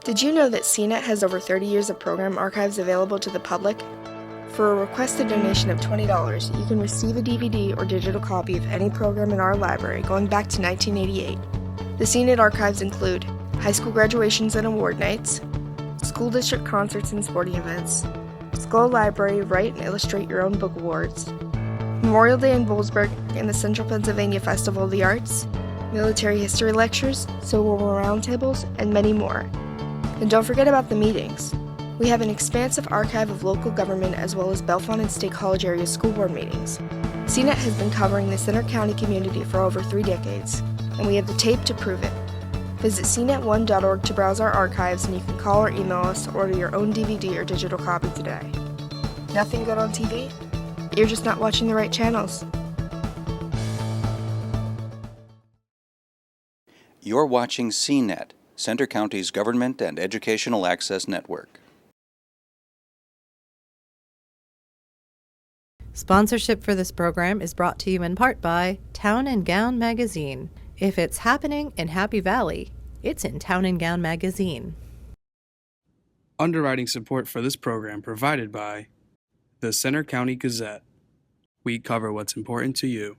Did you know that CNET has over 30 years of program archives available to the public? For a requested donation of $20, you can receive a DVD or digital copy of any program in our library going back to 1988. The CNET archives include high school graduations and award nights, school district concerts and sporting events, school library write and illustrate your own book awards, Memorial Day in Boalsburg and the Central Pennsylvania Festival of the Arts, military history lectures, Civil War roundtables, and many more. And don't forget about the meetings. We have an expansive archive of local government as well as Bellefonte and State College area school board meetings. CNET has been covering the Center County community for over 3 decades, and we have the tape to prove it. Visit cnet1.org to browse our archives, and you can call or email us to order your own DVD or digital copy today. Nothing good on TV? You're just not watching the right channels. You're watching CNET, Center County's Government and Educational Access Network. Sponsorship for this program is brought to you in part by Town and Gown Magazine. If it's happening in Happy Valley, it's in Town and Gown Magazine. Underwriting support for this program provided by the Center County Gazette. We cover what's important to you.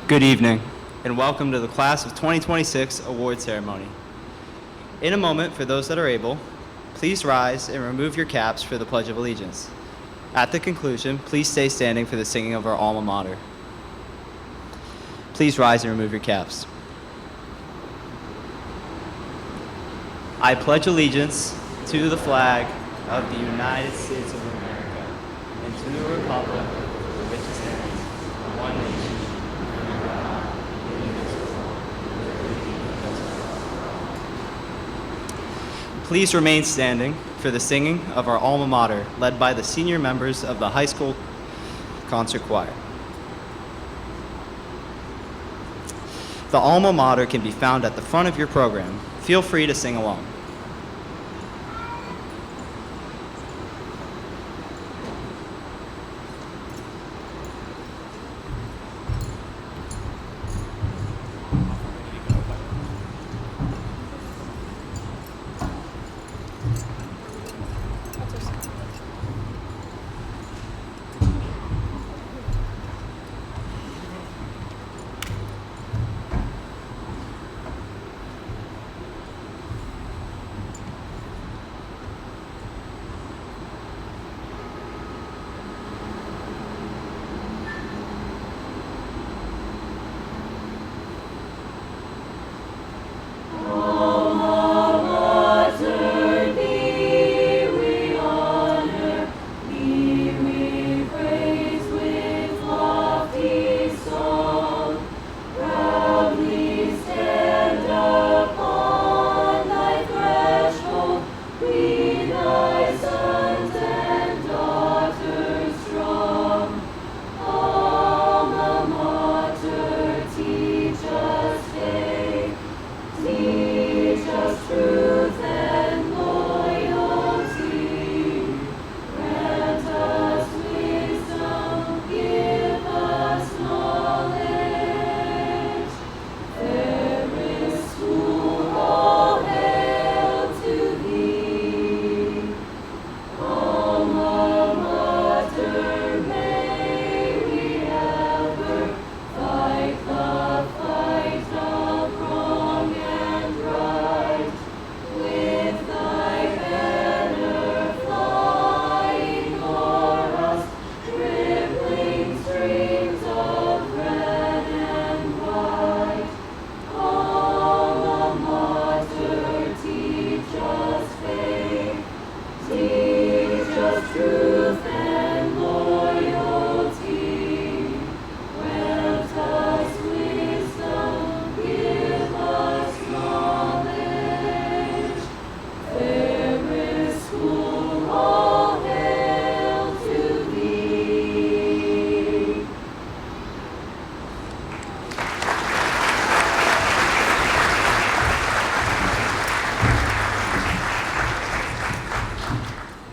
Good evening, and welcome to the Class of 2026 Award Ceremony. In a moment, for those that are able, please rise and remove your caps for the Pledge of Allegiance. At the conclusion, please stay standing for the singing of our alma mater. Please rise and remove your caps. I pledge allegiance to the flag of the United States of America and to the republic for which it stands, one nation. Please remain standing for the singing of our alma mater, led by the senior members of the high school concert choir. The alma mater can be found at the front of your program. Feel free to sing along.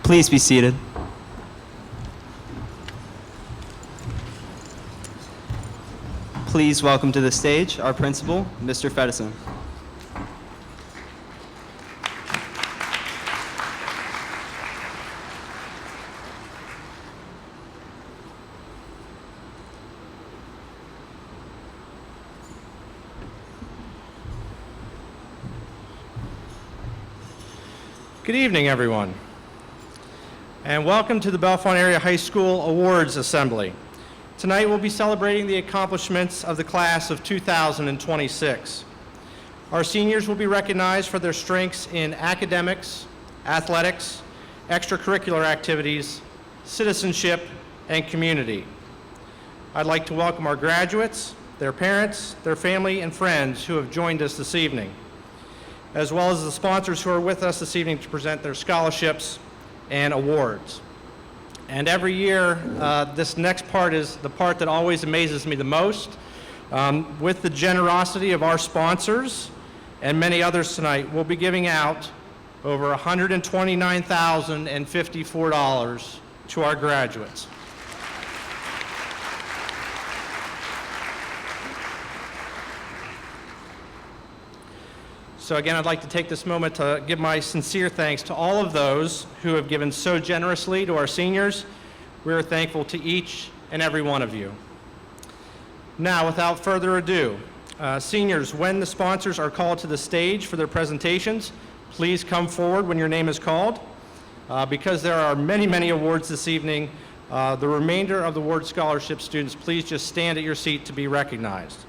Please be seated. Please welcome to the stage our principal, Mr. Fedison. Good evening, everyone, and welcome to the Bellefonte Area High School Awards Assembly. Tonight we'll be celebrating the accomplishments of the class of 2026. Our seniors will be recognized for their strengths in academics, athletics, extracurricular activities, citizenship, and community. I'd like to welcome our graduates, their parents, their family, and friends who have joined us this evening, as well as the sponsors who are with us this evening to present their scholarships and awards. And every year, this next part is the part that always amazes me the most. With the generosity of our sponsors and many others tonight, we'll be giving out over $129,054 to our graduates. So again, I'd like to take this moment to give my sincere thanks to all of those who have given so generously to our seniors. We are thankful to each and every one of you. Now, without further ado, seniors, when the sponsors are called to the stage for their presentations, please come forward when your name is called. Because there are many, many awards this evening, the remainder of the award scholarship students, please just stand at your seat to be recognized.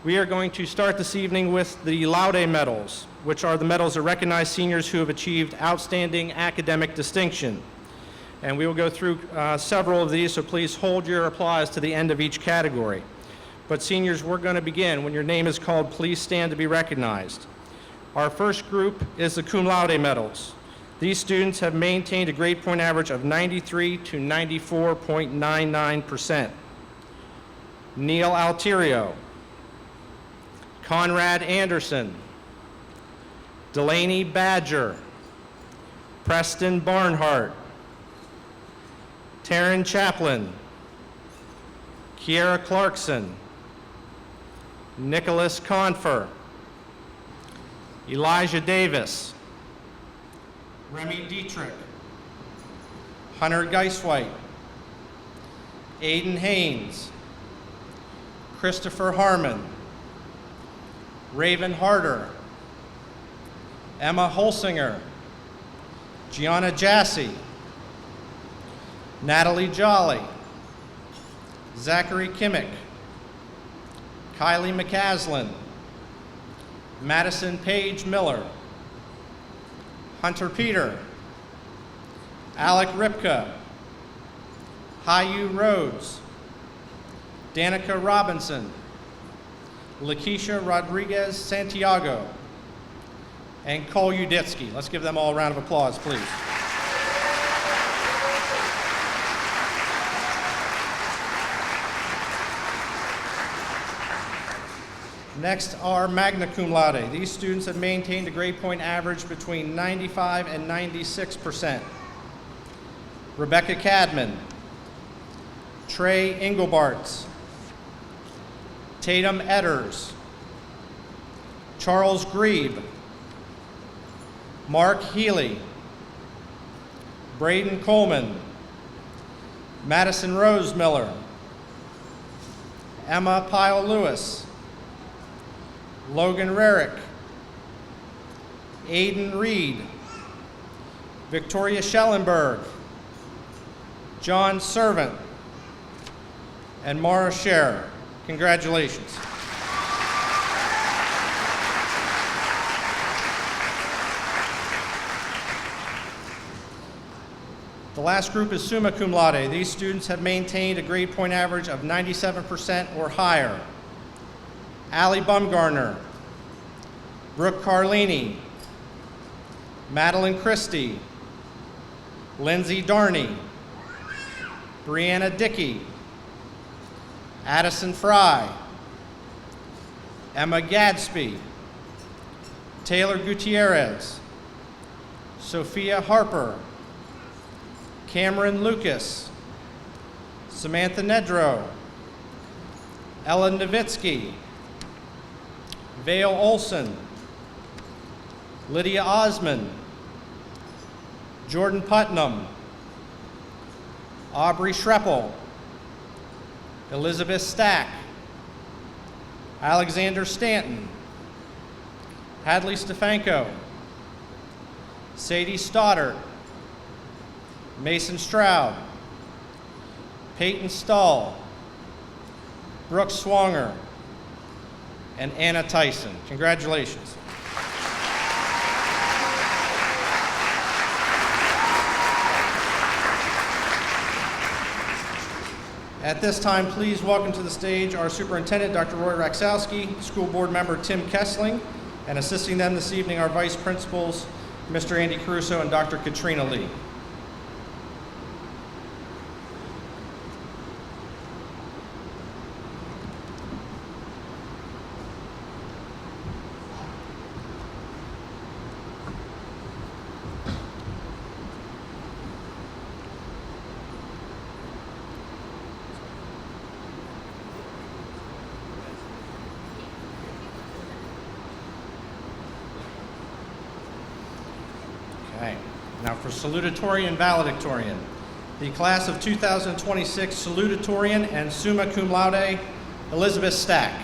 We are going to start this evening with the Laude medals, which are the medals that recognize seniors who have achieved outstanding academic distinction. And we will go through several of these, so please hold your applause to the end of each category. But seniors, we're going to begin. When your name is called, please stand to be recognized. Our first group is the cum laude medals. These students have maintained a grade point average of 93 to 94.99%. Neil Alterio, Conrad Anderson, Delaney Badger, Preston Barnhart, Taryn Chaplin, Kiera Clarkson, Nicholas Confer, Elijah Davis, Remy Dietrich, Hunter Geiswhite, Aiden Haynes, Christopher Harmon, Raven Harder, Emma Holsinger, Gianna Jassy, Natalie Jolly, Zachary Kimmick, Kylie McCaslin, Madison Page Miller, Hunter Peter, Alec Ripka, Hayu Rhodes, Danica Robinson, Lakeisha Rodriguez Santiago, and Cole Uditsky. Let's give them all a round of applause, please. Next are magna cum laude. These students have maintained a grade point average between 95 and 96%. Rebecca Cadman, Trey Engelbarts, Tatum Edders, Charles Grebe, Mark Healy, Braden Coleman, Madison Rose Miller, Emma Pyle Lewis, Logan Rarick, Aiden Reed, Victoria Schellenberg, John Servant, and Mara Scherer. Congratulations. The last group is summa cum laude. These students have maintained a grade point average of 97% or higher. Allie Bumgarner, Brooke Carlini, Madeline Christie, Lindsay Darney, Brianna Dickey, Addison Fry, Emma Gadsby, Taylor Gutierrez, Sophia Harper, Cameron Lucas, Samantha Nedrow, Ellen Novitsky, Vale Olson, Lydia Osman, Jordan Putnam, Aubrey Schreppel, Elizabeth Stack, Alexander Stanton, Hadley Stefanko, Sadie Stoddard, Mason Stroud, Peyton Stahl, Brooke Swanger, and Anna Tyson. Congratulations. At this time, please welcome to the stage our superintendent, Dr. Roy Raksowski, school board member Tim Kessling, and assisting them this evening are vice principals, Mr. Andy Caruso and Dr. Katrina Lee. Okay, now for salutatorian and valedictorian. The class of 2026 salutatorian and summa cum laude, Elizabeth Stack.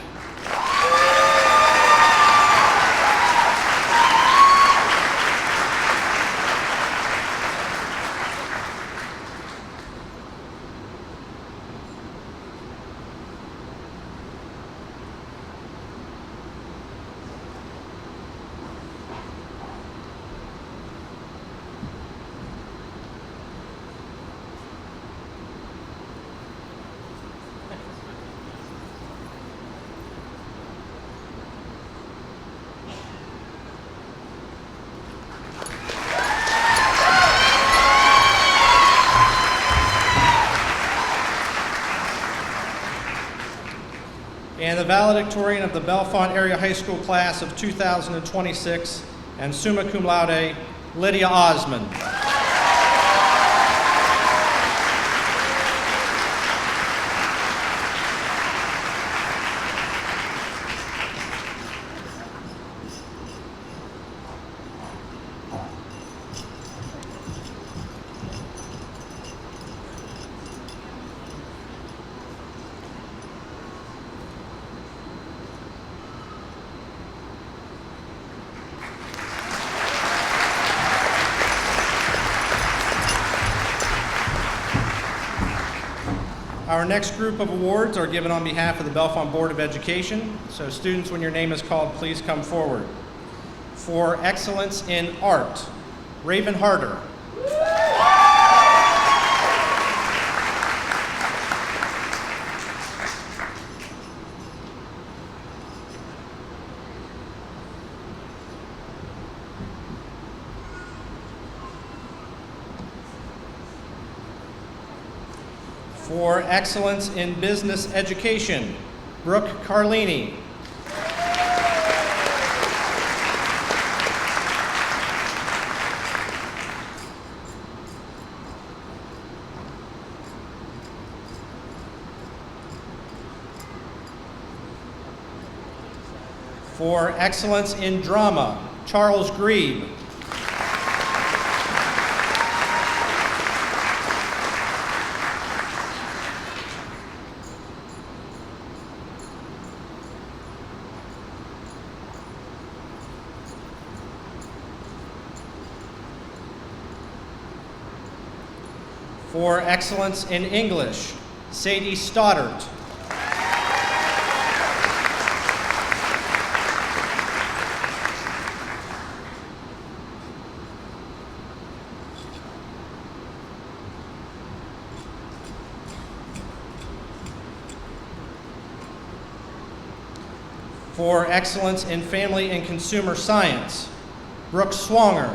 the valedictorian of the Bellefonte Area High School class of 2026, and summa cum laude, Lydia Osmond. Our next group of awards are given on behalf of the Bellefonte Board of Education. So students, when your name is called, please come forward. For excellence in art, Raven Harder. For excellence in business education, Brooke Carlini. For excellence in drama, Charles Grebe. For excellence in English, Sadie Stoddart. For excellence in family and consumer science, Brooke Swanger.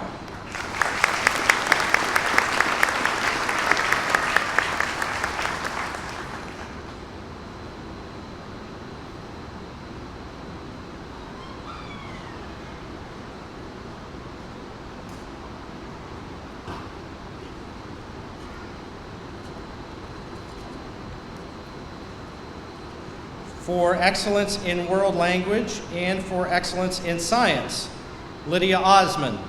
For excellence in world language and for excellence in science, Lydia Osmond.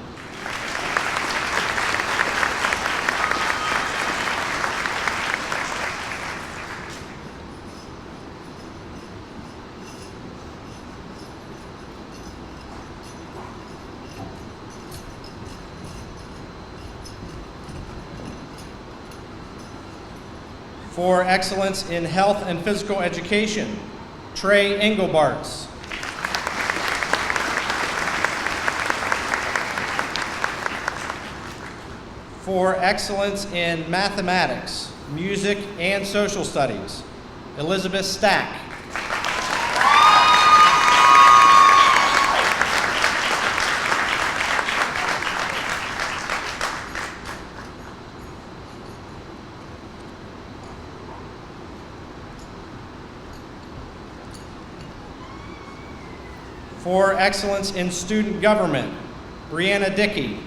For excellence in health and physical education, Trey Engelbarts. For excellence in mathematics, music, and social studies, Elizabeth Stack. For excellence in student government, Brianna Dickey.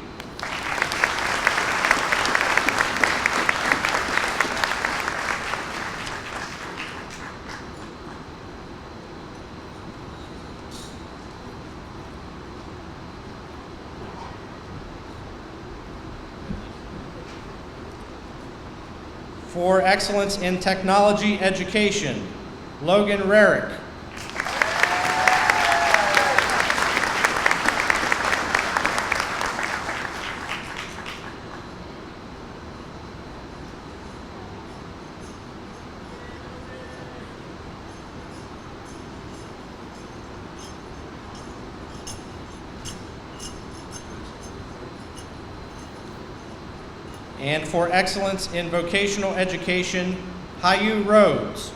For excellence in technology education, Logan Rarick. And for excellence in vocational education, Hayu Rhodes.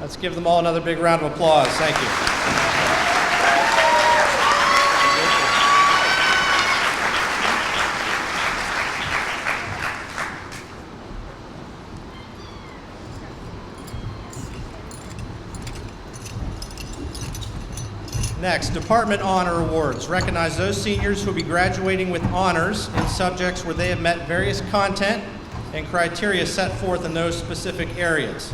Let's give them all another big round of applause. Thank you. Next, Department Honor Awards. Recognize those seniors who will be graduating with honors in subjects where they have met various content and criteria set forth in those specific areas.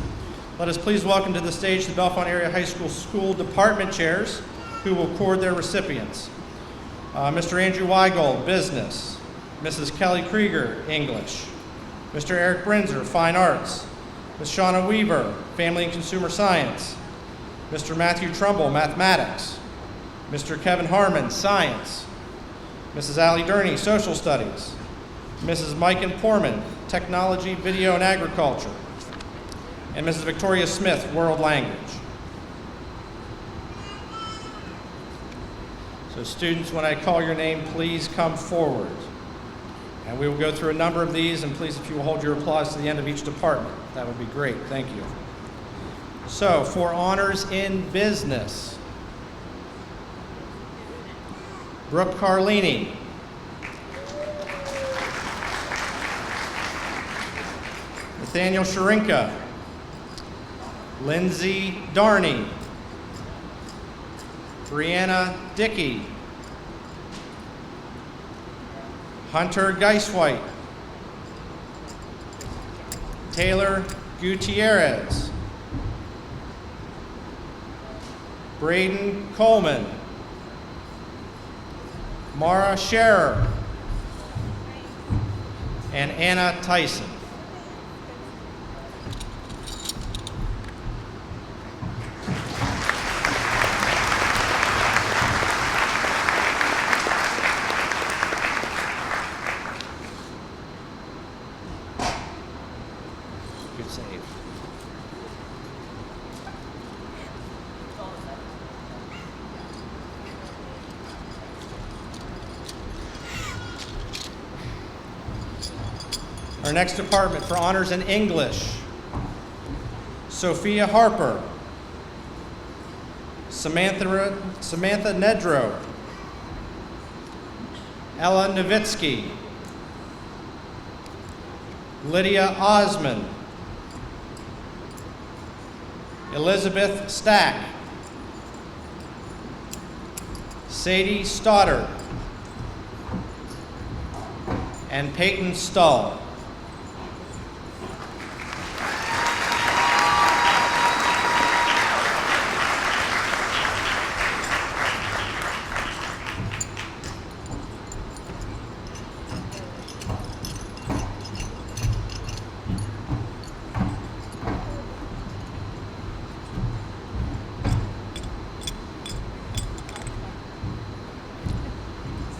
Let us please welcome to the stage the Bellefonte Area High School Department Chairs who will award their recipients. Mr. Andrew Weigold, Business. Mrs. Kelly Krieger, English. Mr. Eric Brinzer, Fine Arts. Ms. Shauna Weaver, Family and Consumer Science. Mr. Matthew Trumbull, Mathematics. Mr. Kevin Harmon, Science. Mrs. Allie Durney, Social Studies. Mrs. Maiken Porman, Technology, Video, and Agriculture. And Mrs. Victoria Smith, World Language. So students, when I call your name, please come forward. And we will go through a number of these, and please, if you will hold your applause to the end of each department, that would be great. Thank you. So, for honors in business, Brooke Carlini. Nathaniel Sharinka. Lindsay Darney. Brianna Dickey. Hunter Geiswhite. Taylor Gutierrez. Braden Coleman. Mara Scherer. And Anna Tyson. Good save. Our next department for honors in English, Sophia Harper, Samantha Nedro, Ella Novitsky, Lydia Osman, Elizabeth Stack, Sadie Stoddard, and Peyton Stull.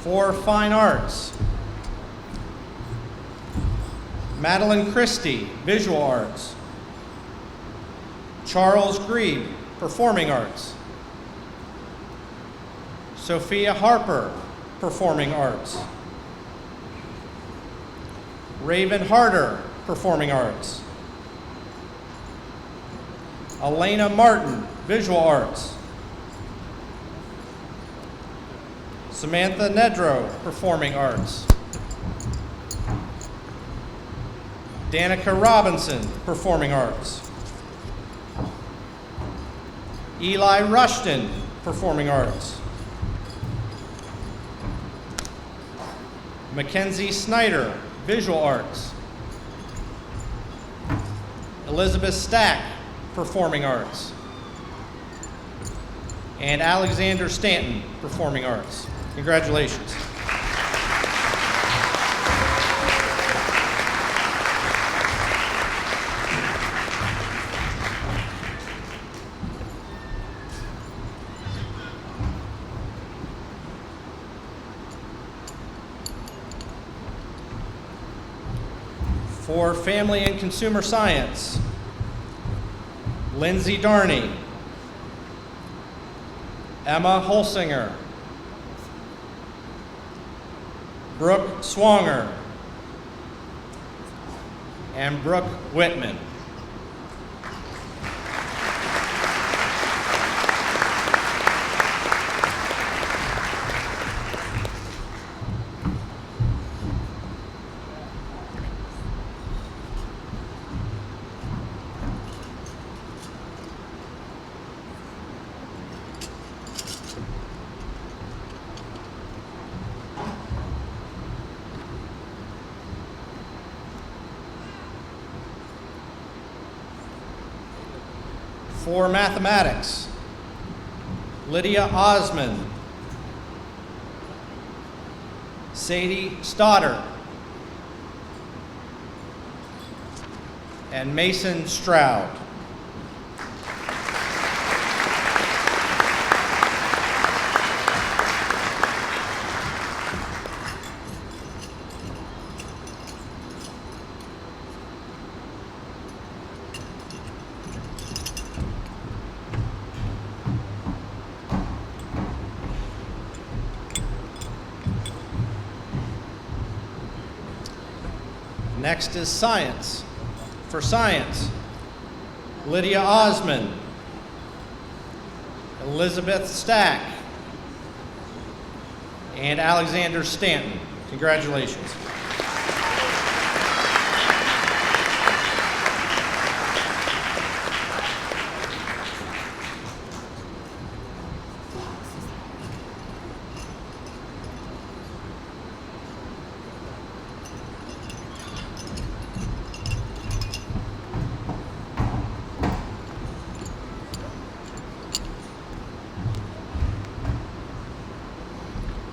For Fine Arts, Madeline Christie, Visual Arts. Charles Grebe, Performing Arts. Sophia Harper, Performing Arts. Raven Harder, Performing Arts. Elena Martin, Visual Arts. Samantha Nedro, Performing Arts. Danica Robinson, Performing Arts. Eli Rushton, Performing Arts. Mackenzie Snyder, Visual Arts. Elizabeth Stack, Performing Arts. And Alexander Stanton, Performing Arts. Congratulations. For Family and Consumer Science, Lindsay Darney, Emma Holsinger, Brooke Swanger, and Brooke Whitman. For mathematics, Lydia Osmond, Sadie Stoddard, and Mason Stroud. Next is science. For science, Lydia Osmond, Elizabeth Stack, and Alexander Stanton. Congratulations.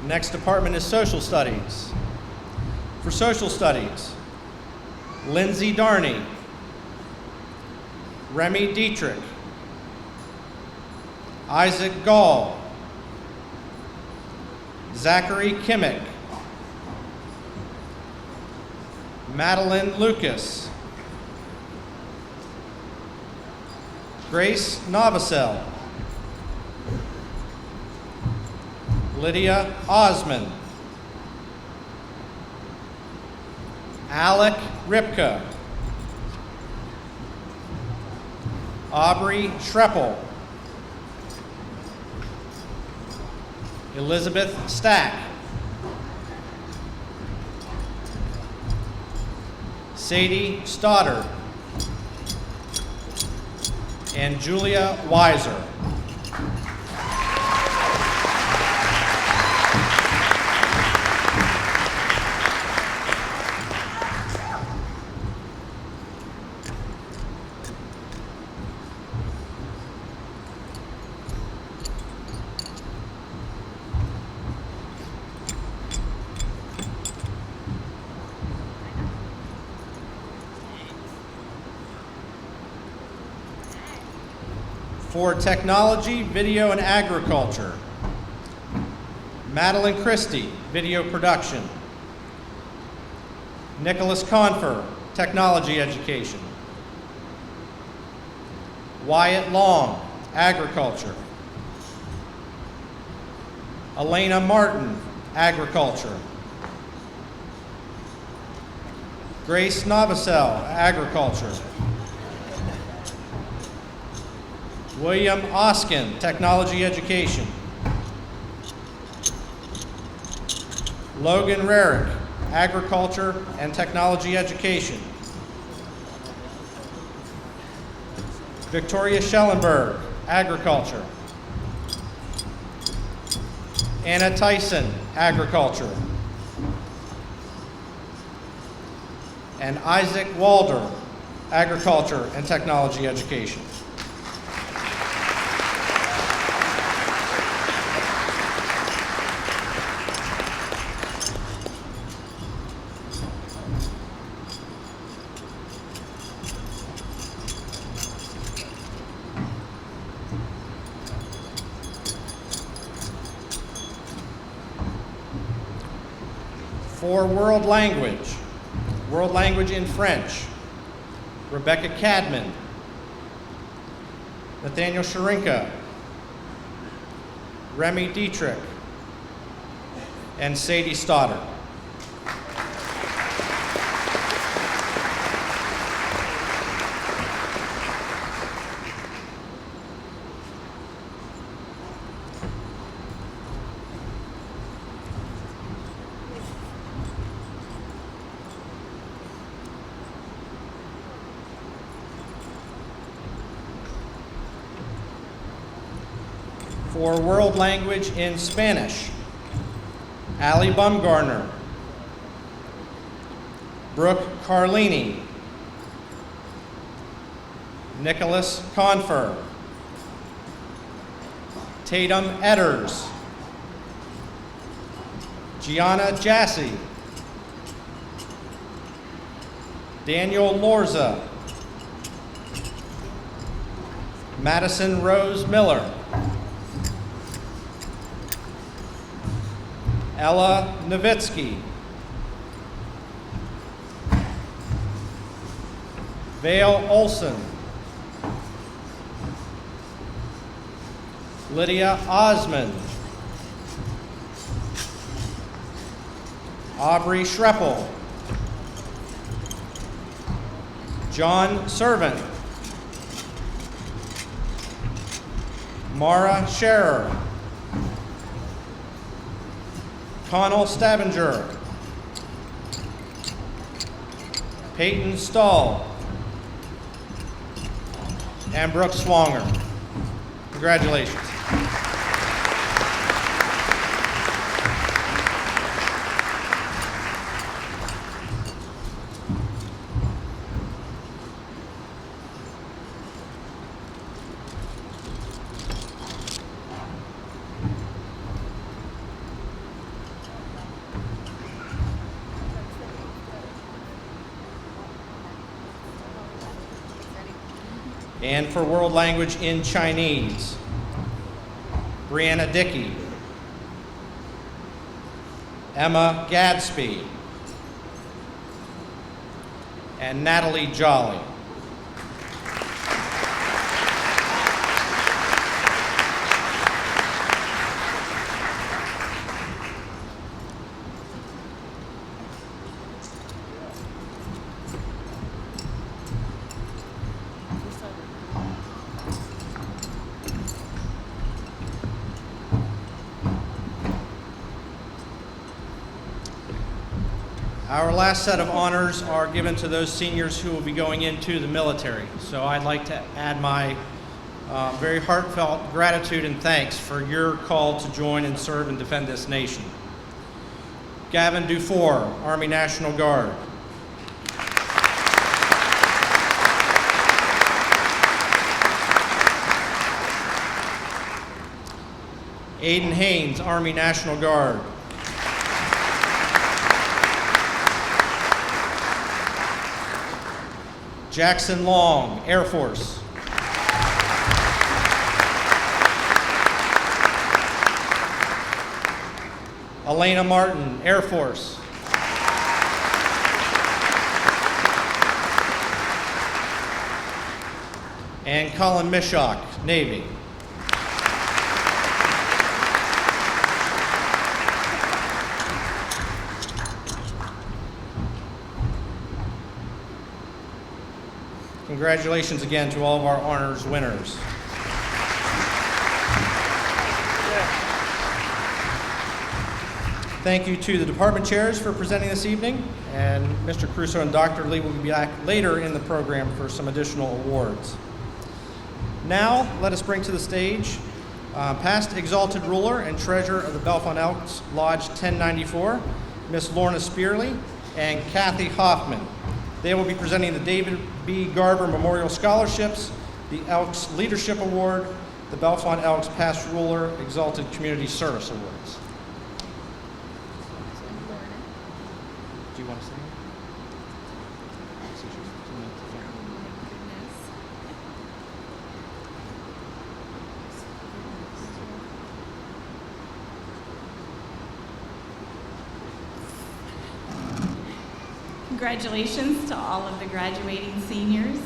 Next department is social studies. For social studies, Lindsay Darney, Remy Dietrich, Isaac Gall, Zachary Kimmick, Madeline Lucas, Grace Novosel, Lydia Osmond, Alec Ripka, Aubrey Schreppel, Elizabeth Stack, Sadie Stoddard, and Julia Weiser. For technology, video, and agriculture, Madeline Christie, video production, Nicholas Confer, technology education, Wyatt Long, agriculture, Elena Martin, agriculture, Grace Novosel, agriculture, William Oskin, technology education, Logan Rarick, agriculture and technology education, Victoria Schellenberg, agriculture, Anna Tyson, agriculture, and Isaac Walder, agriculture and technology education. For world language in French, Rebecca Cadman, Nathaniel Sharinka, Remy Dietrich, and Sadie Stoddard. For world language in Spanish, Ali Bumgarner, Brooke Carlini, Nicholas Confer, Tatum Edders. Gianna Jassy. Daniel Lorza. Madison Rose Miller. Ella Novitsky. Vale Olson. Lydia Osmond. Aubrey Schreppel. John Servant. Mara Scherer. Connell Stavinger. Peyton Stahl. And Brooke Swanger. Congratulations. And for world language in Chinese, Brianna Dickey, Emma Gadsby, and Natalie Jolly. Our last set of honors are given to those seniors who will be going into the military. So I'd like to add my very heartfelt gratitude and thanks for your call to join and serve and defend this nation. Gavin Dufour, Army National Guard. Aiden Haynes, Army National Guard. Jackson Long, Air Force. Elena Martin, Air Force. And Colin Mishok, Navy. Congratulations again to all of our honors winners. Thank you to the department chairs for presenting this evening, and Mr. Crusoe and Dr. Lee will be back later in the program for some additional awards. Now, let us bring to the stage past exalted ruler and treasurer of the Bellefonte Elks Lodge 1094, Miss Lorna Spearley and Kathy Hoffman. They will be presenting the David B. Garber Memorial Scholarships, the Elks Leadership Award, the Bellefonte Elks Past Ruler Exalted Community Service Awards. Do you want to say? Congratulations to all of the graduating seniors,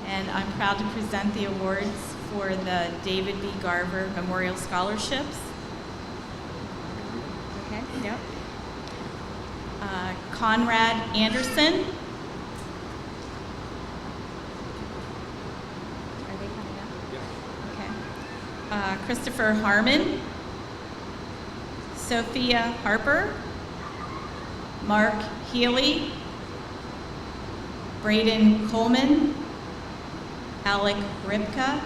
and I'm proud to present the awards for the David B. Garver Memorial Scholarships. Okay, yep. Conrad Anderson. Are they coming up? Yeah. Okay. Christopher Harmon. Sophia Harper. Mark Healy. Braden Coleman, Alec Ripka,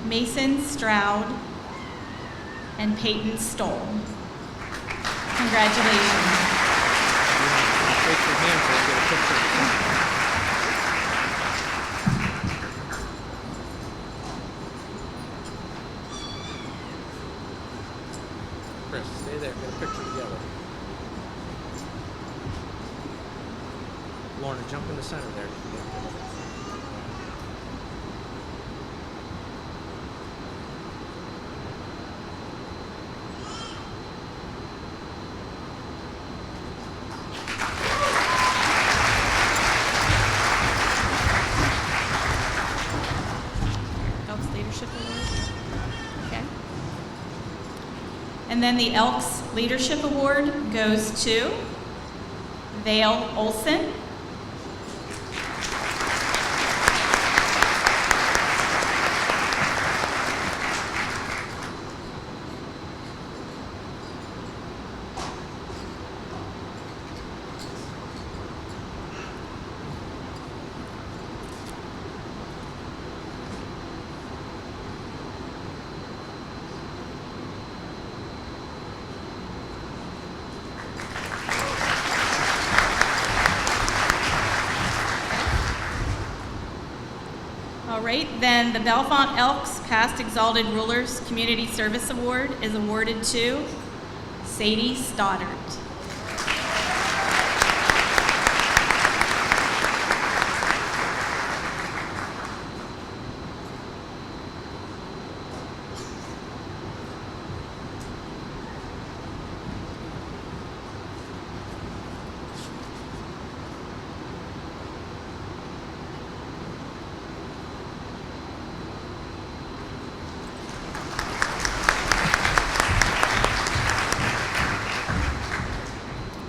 Mason Stroud, and Peyton Stoll. Congratulations. Lorna, jump in the center there. Elks Leadership Award. Okay. And then the Elks Leadership Award goes to Vale Olson. All right, then the Bellefonte Elks Past Exalted Rulers Community Service Award is awarded to Sadie Stoddard.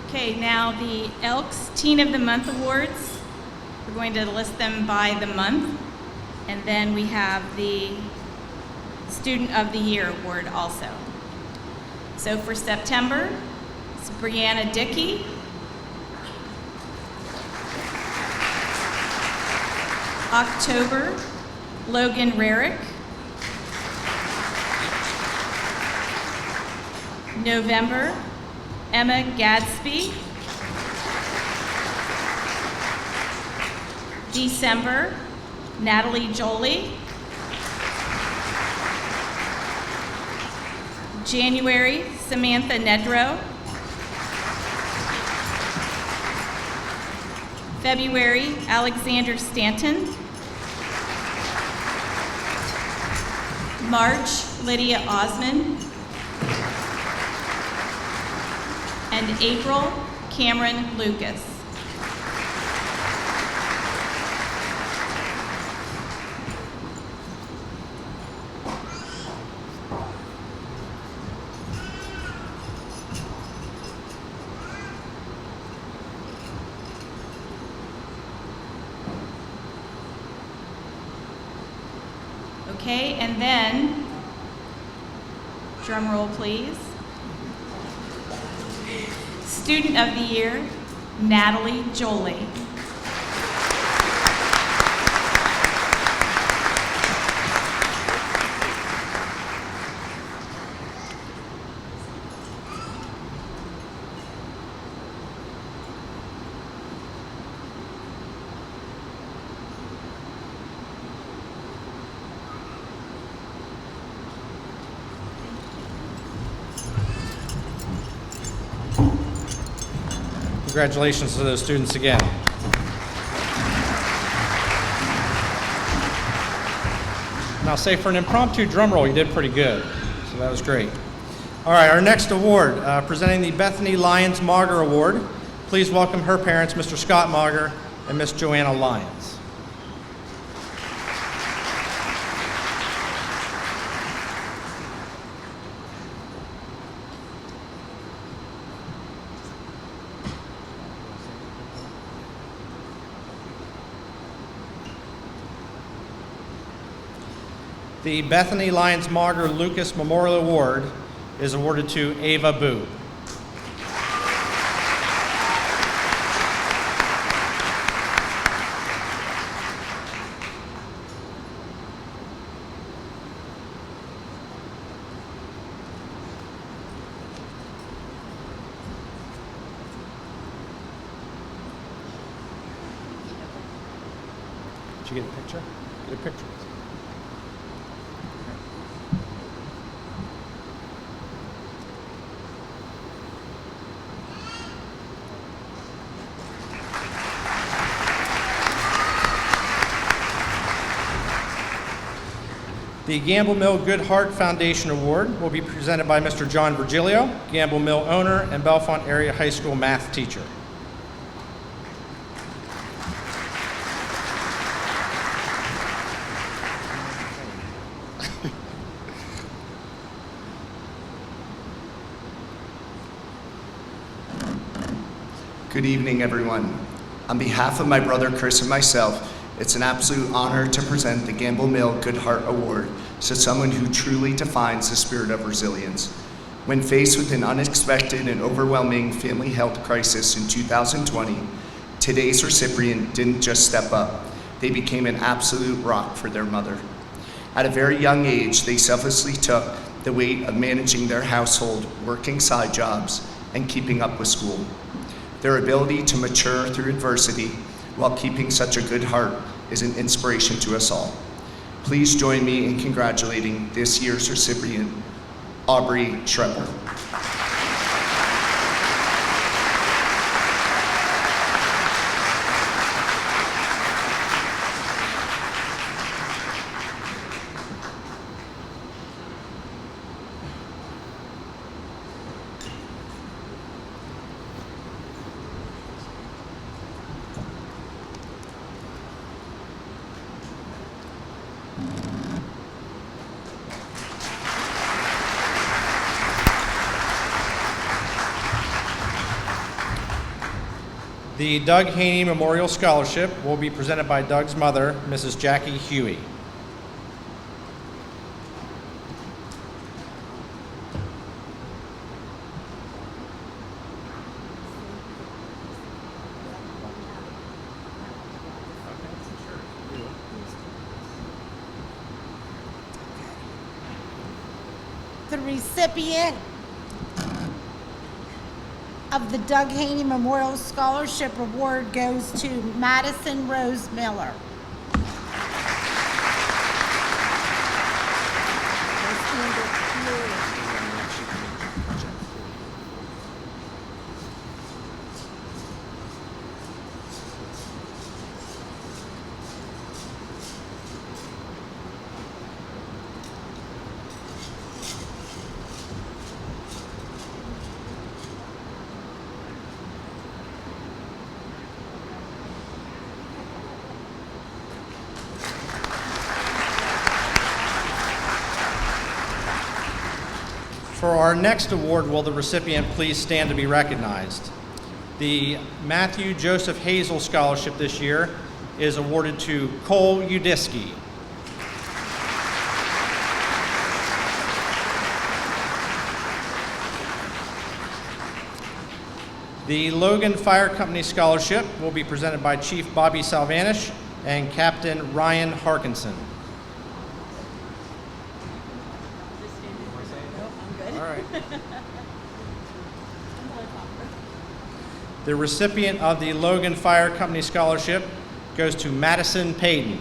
Okay, now the Elks Teen of the Month Awards. We're going to list them by the month. And then we have the Student of the Year Award also. So for September, it's Brianna Dickey. October, Logan Rarick. November, Emma Gadsby. December, Natalie Jolie. January, Samantha Nedrow. February, Alexander Stanton. March, Lydia Osman. And April, Cameron Lucas. Okay, and then, drum roll please. Student of the Year, Natalie Jolie. Congratulations to those students again. Now, say for an impromptu drum roll, you did pretty good, so that was great. All right, our next award, presenting the Bethany Lyons Mauger Award. Please welcome her parents, Mr. Scott Mauger and Miss Joanna Lyons. The Bethany Lyons Mauger Lucas Memorial Award is awarded to Ava Boo. Did you get a picture? Get a picture. The Gamble Mill Good Heart Foundation Award will be presented by Mr. John Virgilio, Gamble Mill owner and Bellefonte Area High School math teacher. Good evening, everyone. On behalf of my brother Chris and myself, it's an absolute honor to present the Gamble Mill Good Heart Award to someone who truly defines the spirit of resilience. When faced with an unexpected and overwhelming family health crisis in 2020, today's recipient didn't just step up, they became an absolute rock for their mother. At a very young age, they selflessly took the weight of managing their household, working side jobs, and keeping up with school. Their ability to mature through adversity while keeping such a good heart is an inspiration to us all. Please join me in congratulating this year's recipient, Aubrey Schreber. The Doug Haney Memorial Scholarship will be presented by Doug's mother, Mrs. Jackie Huey. The recipient of the Doug Haney Memorial Scholarship Award goes to Madison Rose Miller. For our next award, will the recipient please stand to be recognized? The Matthew Joseph Hazel Scholarship this year is awarded to Cole Udisky. The Logan Fire Company Scholarship will be presented by Chief Bobby Salvanish and Captain Ryan Harkinson. The recipient of the Logan Fire Company Scholarship goes to Madison Payton.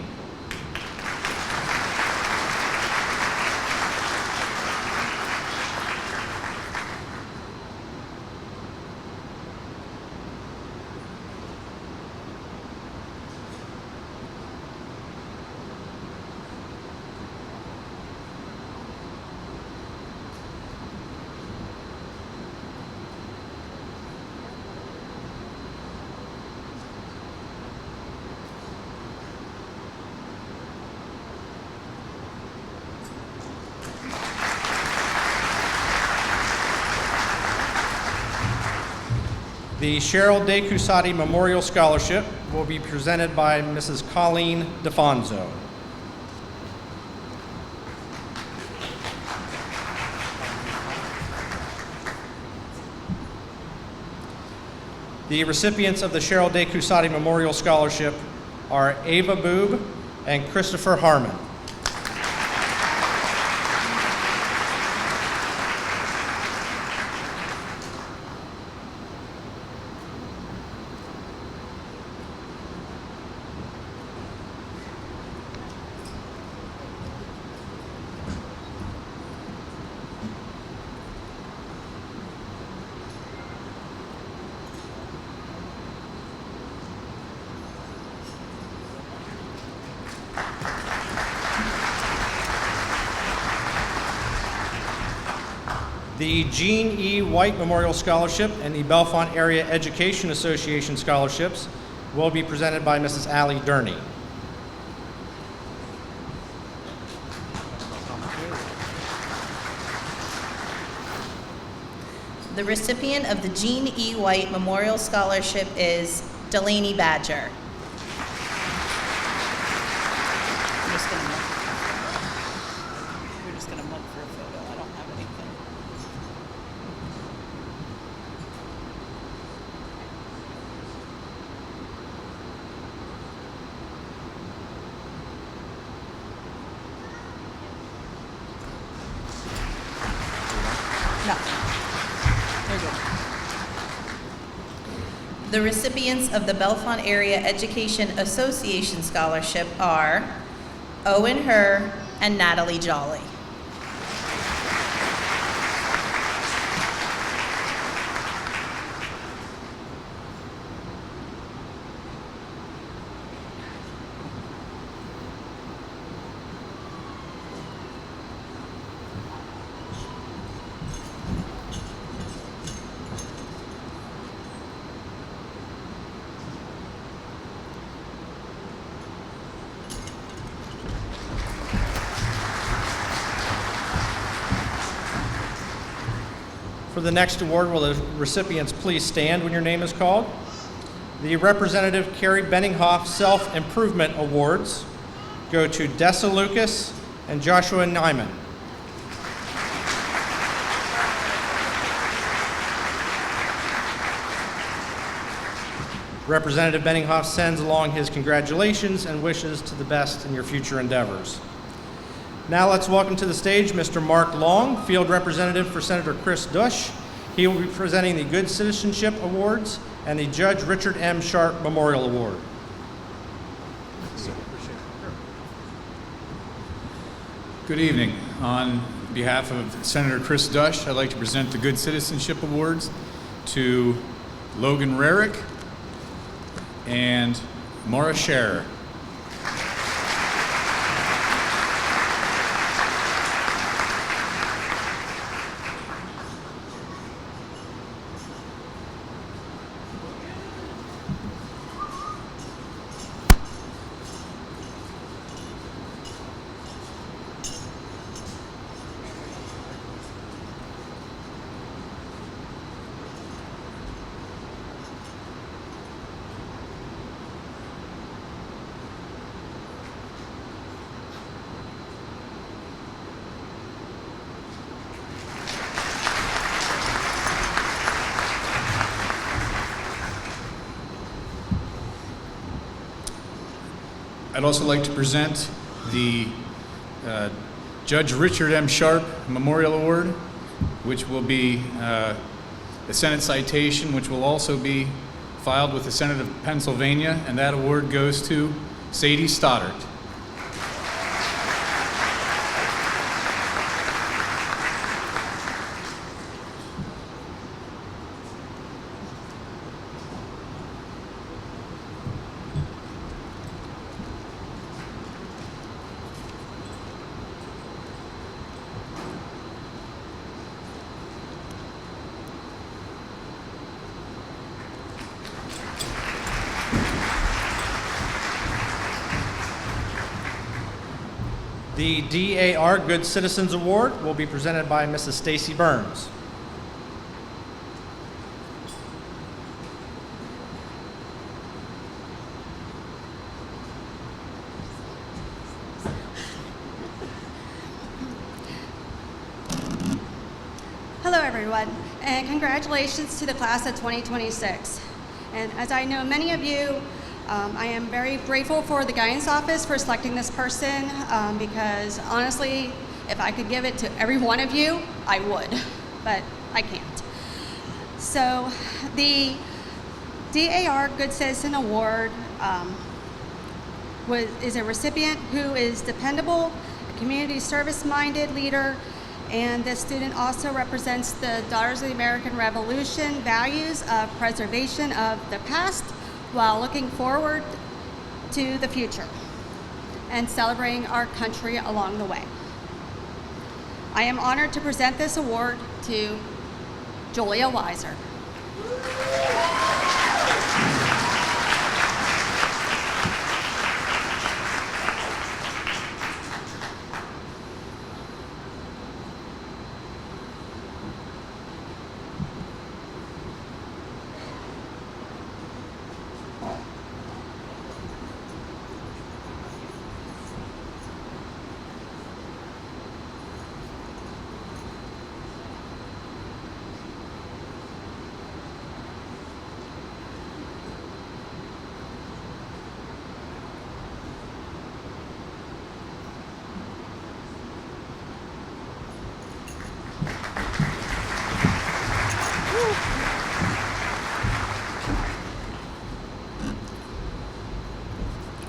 The Cheryl De Cusati Memorial Scholarship will be presented by Mrs. Colleen DeFonso. The recipients of the Cheryl De Cusati Memorial Scholarship are Ava Boob and Christopher Harmon. The Gene E. White Memorial Scholarship and the Bellefonte Area Education Association scholarships will be presented by Mrs. Allie Durney. The recipient of the Gene E. White Memorial Scholarship is Delaney Badger. We're just gonna look for a photo. I don't have anything. No. They're good. The recipients of the Bellefonte Area Education Association Scholarship are Owen Herr and Natalie Jolly. For the next award, will the recipients please stand when your name is called? The Representative Carrie Benninghoff Self-Improvement Awards go to Dessa Lucas and Joshua Nyman. Representative Benninghoff sends along his congratulations and wishes to the best in your future endeavors. Now let's welcome to the stage Mr. Mark Long, Field Representative for Senator Chris Dush. He will be presenting the Good Citizenship Awards and the Judge Richard M. Sharp Memorial Award. Good evening. On behalf of Senator Chris Dush, I'd like to present the Good Citizenship Awards to Logan Rarick and Maura Scherer. I'd also like to present the Judge Richard M. Sharp Memorial Award, which will be a Senate citation, which will also be filed with the Senate of Pennsylvania, and that award goes to Sadie Stoddard. The DAR Good Citizens Award will be presented by Mrs. Stacy Burns. Hello everyone, and congratulations to the class of 2026. And as I know many of you, I am very grateful for the guidance office for selecting this person because honestly, if I could give it to every one of you, I would, but I can't. So the DAR Good Citizen Award is a recipient who is dependable, a community service-minded leader, and this student also represents the Daughters of the American Revolution values of preservation of the past while looking forward to the future and celebrating our country along the way. I am honored to present this award to Julia Weiser.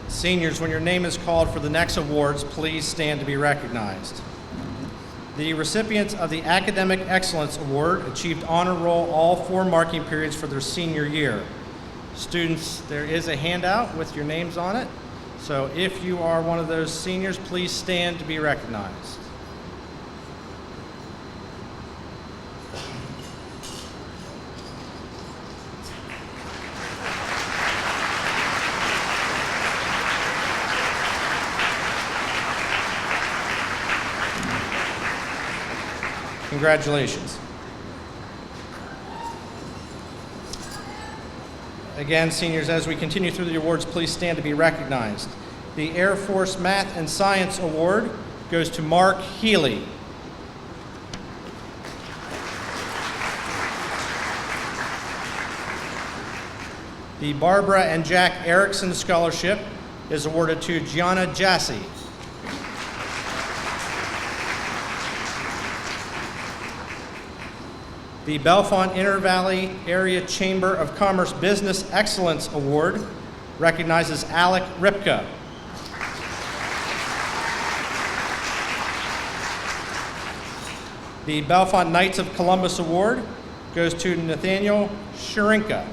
Seniors, when your name is called for the next awards, please stand to be recognized. The recipients of the Academic Excellence Award achieved honor roll all 4 marking periods for their senior year. Students, there is a handout with your names on it. So if you are one of those seniors, please stand to be recognized. Congratulations. Again, seniors, as we continue through the awards, please stand to be recognized. The Air Force Math and Science Award goes to Mark Healy. The Barbara and Jack Erickson Scholarship is awarded to Gianna Jassy. The Bellefonte Intervalley Area Chamber of Commerce Business Excellence Award recognizes Alec Ripka. The Bellefonte Knights of Columbus Award goes to Nathaniel Shurinka.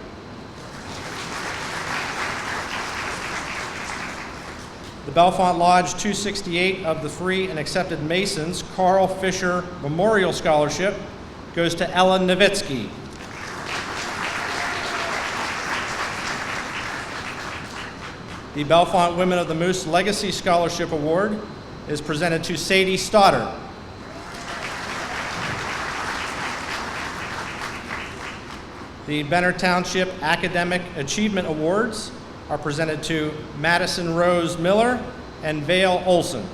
The Bellefonte Lodge 268 of the Free and Accepted Masons Carl Fisher Memorial Scholarship goes to Ella Nowitzki. The Bellefonte Women of the Moose Legacy Scholarship Award is presented to Sadie Stoddard. The Benner Township Academic Achievement Awards are presented to Madison Rose Miller and Vale Olson.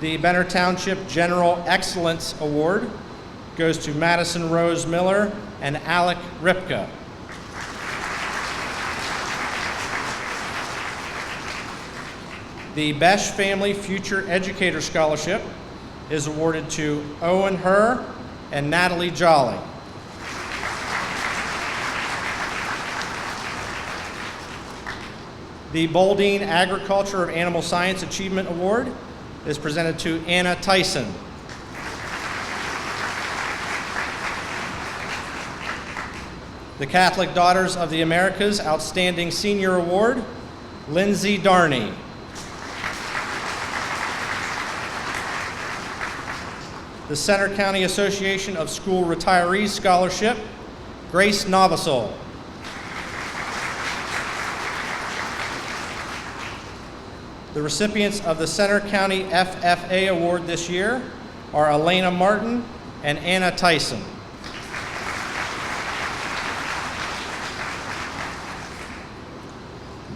The Benner Township General Excellence Award goes to Madison Rose Miller and Alec Ripka. The Besh Family Future Educator Scholarship is awarded to Owen Herr and Natalie Jolly. The Boldine Agriculture of Animal Science Achievement Award is presented to Anna Tyson. The Catholic Daughters of the Americas Outstanding Senior Award, Lindsay Darney. The Center County Association of School Retirees Scholarship, Grace Novasol. The recipients of the Center County FFA Award this year are Elena Martin and Anna Tyson.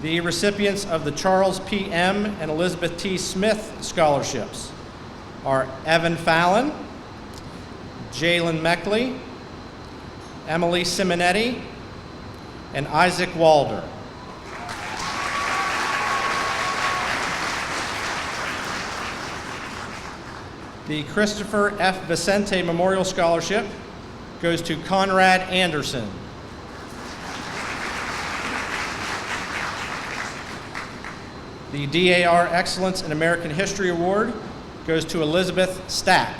The recipients of the Charles P. M. and Elizabeth T. Smith Scholarships are Evan Fallon, Jalen Meckley, Emily Simonetti, and Isaac Walder. The Christopher F. Vicente Memorial Scholarship goes to Conrad Anderson. The DAR Excellence in American History Award goes to Elizabeth Stack.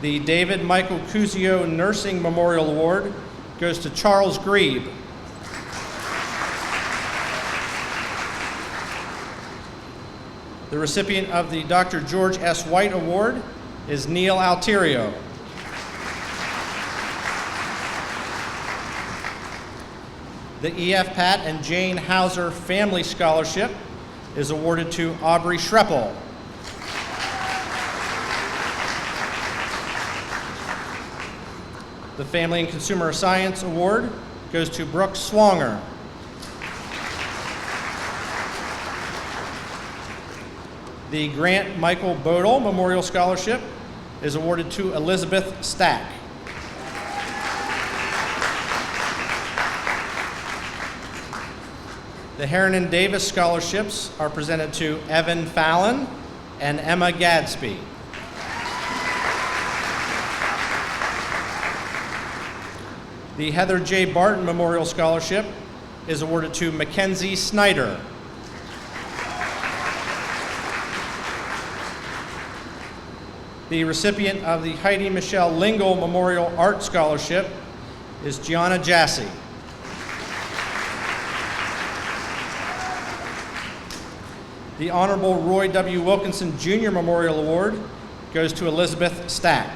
The David Michael Cusio Nursing Memorial Award goes to Charles Grebe. The recipient of the Dr. George S. White Award is Neil Alterio. The E.F. Pat and Jane Hauser Family Scholarship is awarded to Aubrey Schreppel. The Family and Consumer Science Award goes to Brooke Swanger. The Grant Michael Bodel Memorial Scholarship is awarded to Elizabeth Stack. The Harrinan Davis Scholarships are presented to Evan Fallon and Emma Gadsby. The Heather J. Barton Memorial Scholarship is awarded to Mackenzie Snyder. The recipient of the Heidi Michelle Lingle Memorial Art Scholarship is Gianna Jassy. The Honorable Roy W. Wilkinson Jr. Memorial Award goes to Elizabeth Stack.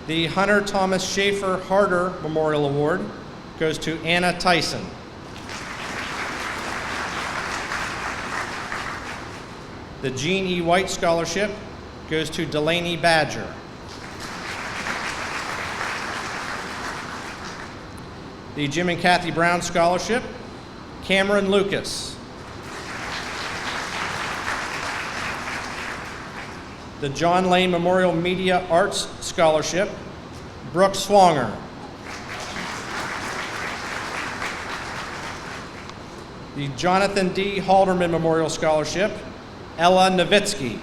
The Hunter Thomas Schaefer Harder Memorial Award goes to Anna Tyson. The Jean E. White Scholarship goes to Delaney Badger. The Jim and Kathy Brown Scholarship, Cameron Lucas. The John Lane Memorial Media Arts Scholarship, Brooke Swanger. The Jonathan D. Halderman Memorial Scholarship, Ella Nowitzki.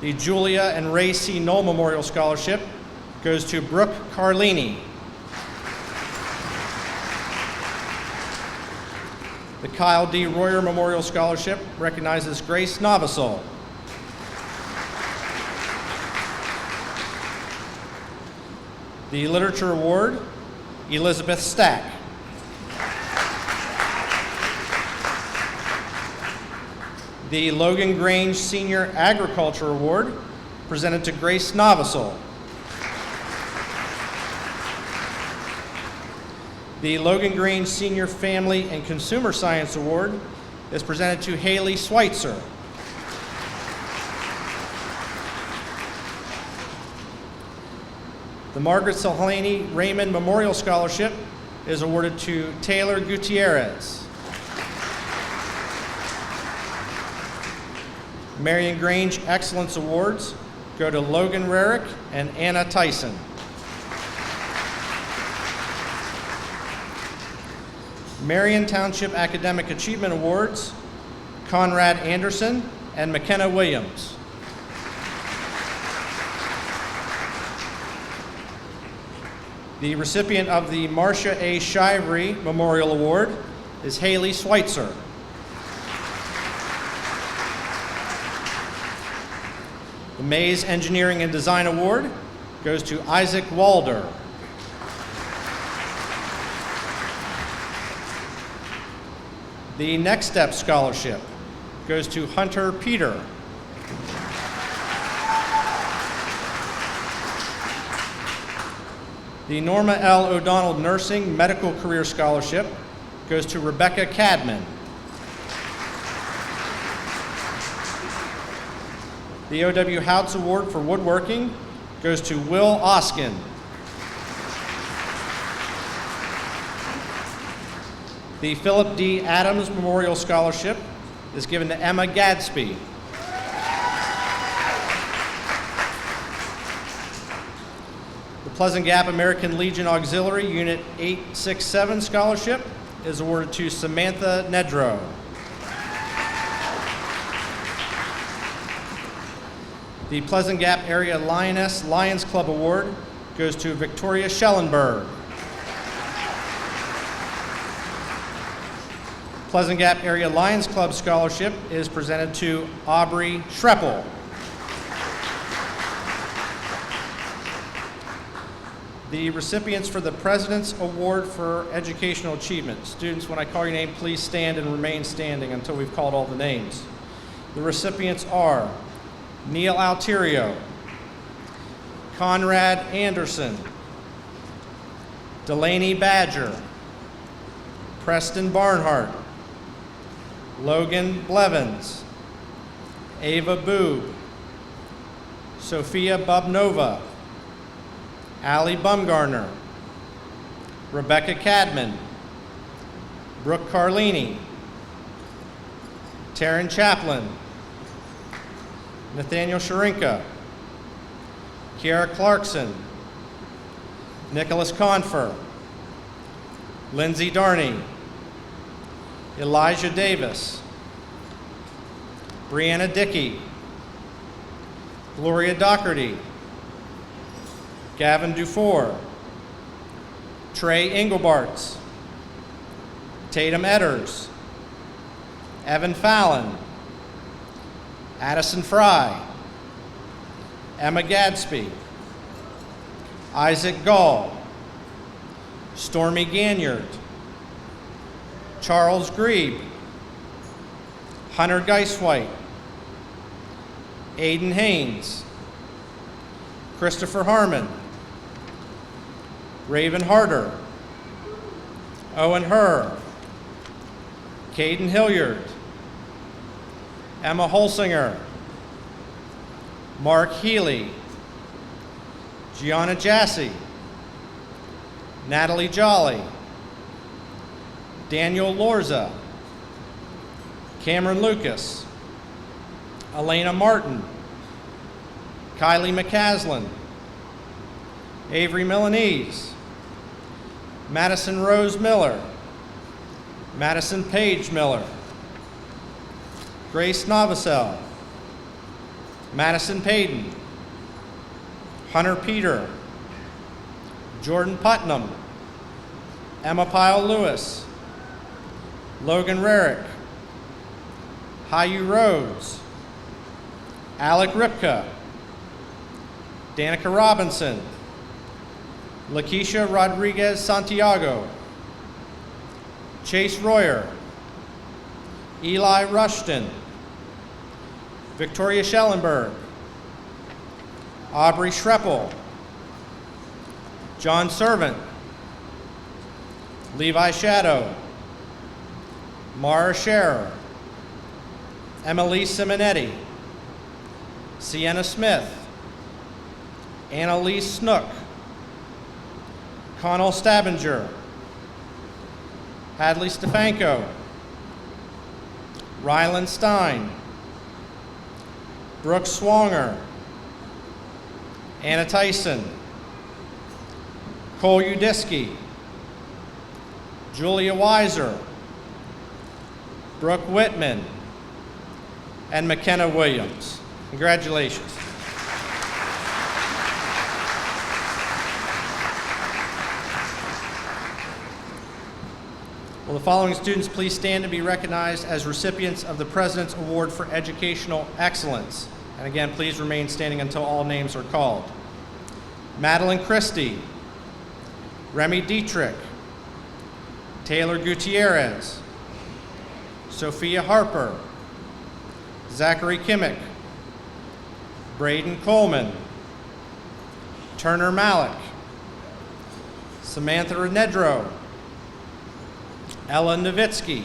The Julia and Ray C. Knoll Memorial Scholarship goes to Brooke Carlini. The Kyle D. Royer Memorial Scholarship recognizes Grace Novasol. The Literature Award, Elizabeth Stack. The Logan Grange Senior Agriculture Award, presented to Grace Novasol. The Logan Grange Senior Family and Consumer Science Award is presented to Haley Schweitzer. The Margaret Selhany Raymond Memorial Scholarship is awarded to Taylor Gutierrez. Marion Grange Excellence Awards go to Logan Rarick and Anna Tyson. Marion Township Academic Achievement Awards, Conrad Anderson and McKenna Williams. The recipient of the Marcia A. Shivery Memorial Award is Haley Schweitzer. The Mays Engineering and Design Award goes to Isaac Walder. The Next Step Scholarship goes to Hunter Peter. The Norma L. O'Donnell Nursing Medical Career Scholarship goes to Rebecca Cadman. The O.W. Houts Award for Woodworking goes to Will Oskin. The Philip D. Adams Memorial Scholarship is given to Emma Gadsby. The Pleasant Gap American Legion Auxiliary Unit 867 Scholarship is awarded to Samantha Nedrow. The Pleasant Gap Area Lioness Lions Club Award goes to Victoria Schellenberg. Pleasant Gap Area Lions Club Scholarship is presented to Aubrey Schreppel. The recipients for the President's Award for Educational Achievement. Students, when I call your name, please stand and remain standing until we've called all the names. The recipients are Neil Alterio, Conrad Anderson, Delaney Badger, Preston Barnhart, Logan Blevins, Ava Boob, Sophia Bubnova, Allie Bumgarner, Rebecca Cadman, Brooke Carlini, Taryn Chaplin, Nathaniel Sharinka, Kiara Clarkson, Nicholas Confer, Lindsay Darney, Elijah Davis, Brianna Dickey, Gloria Doherty, Gavin Dufour, Trey Engelbarts, Tatum Edders, Evan Fallon, Addison Fry, Emma Gadsby, Isaac Gall, Stormy Ganyard, Charles Grebe, Hunter Geiswhite, Aiden Haynes, Christopher Harmon, Raven Harder, Owen Herr, Caden Hilliard, Emma Holsinger, Mark Healy, Gianna Jassy, Natalie Jolly, Daniel Lorza, Cameron Lucas, Elena Martin, Kylie McCaslin, Avery Milanese, Madison Rose Miller, Madison Page Miller, Grace Novosel, Madison Payton, Hunter Peter, Jordan Putnam, Emma Pyle Lewis, Logan Rarick, Hayu Rhodes, Alec Ripka, Danica Robinson, Lakeisha Rodriguez Santiago, Chase Royer, Eli Rushton, Victoria Schellenberg, Aubrey Schreppel, John Servant, Levi Shadow, Mara Scherer, Emily Simonetti, Sienna Smith, Annalise Snook, Connell Stabinger, Hadley Stefanko, Rylan Stein, Brooke Swanger, Anna Tyson, Cole Udisky, Julia Weiser, Brooke Whitman, and McKenna Williams. Congratulations. Will the following students please stand and be recognized as recipients of the President's Award for Educational Excellence? And again, please remain standing until all names are called. Madeline Christie, Remy Dietrich, Taylor Gutierrez, Sophia Harper, Zachary Kimmick, Braden Coleman, Turner Malik, Samantha Renedro, Ella Nowitzki,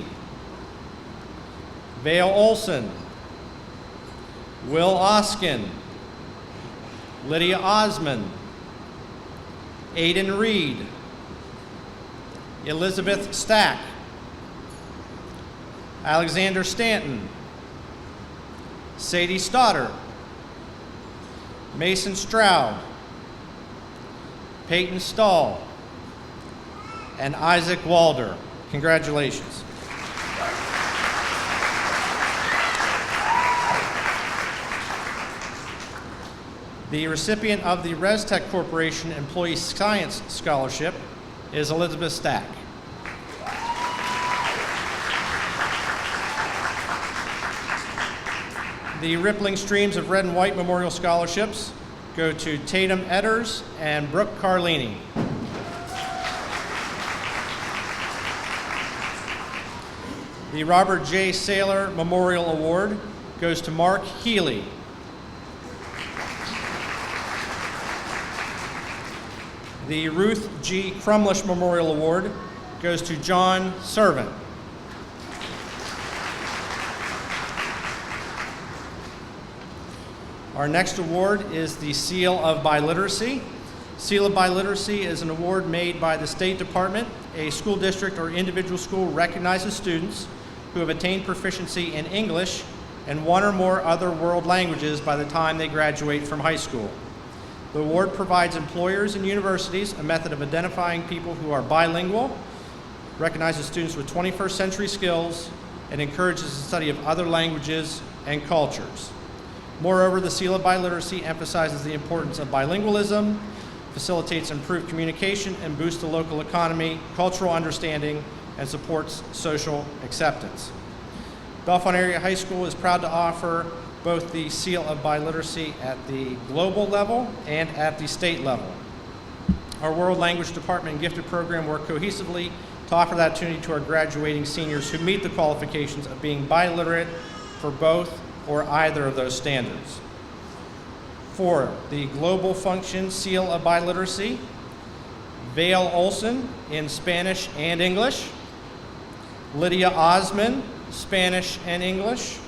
Vale Olson, Will Oskin, Lydia Osman, Aiden Reed, Elizabeth Stack, Alexander Stanton, Sadie Stoddard, Mason Stroud, Peyton Stahl, and Isaac Walder. Congratulations. The recipient of the ResTech Corporation Employee Science Scholarship is Elizabeth Stack. The Rippling Streams of Red and White Memorial Scholarships go to Tatum Edders and Brooke Carlini. The Robert J. Saylor Memorial Award goes to Mark Healy. The Ruth G. Crumlish Memorial Award goes to John Servant. Our next award is the Seal of Biliteracy. Seal of Biliteracy is an award made by the State Department. A school district or individual school recognizes students who have attained proficiency in English and one or more other world languages by the time they graduate from high school. The award provides employers and universities a method of identifying people who are bilingual, recognizes students with 21st century skills, and encourages the study of other languages and cultures. Moreover, the Seal of Biliteracy emphasizes the importance of bilingualism, facilitates improved communication, and boosts the local economy, cultural understanding, and supports social acceptance. Bellefonte Area High School is proud to offer both the Seal of Biliteracy at the global level and at the state level. Our World Language Department and Gifted Program work cohesively to offer that opportunity to our graduating seniors who meet the qualifications of being biliterate for both or either of those standards. For the global function Seal of Biliteracy, Vale Olson in Spanish and English, Lydia Osman, Spanish and English,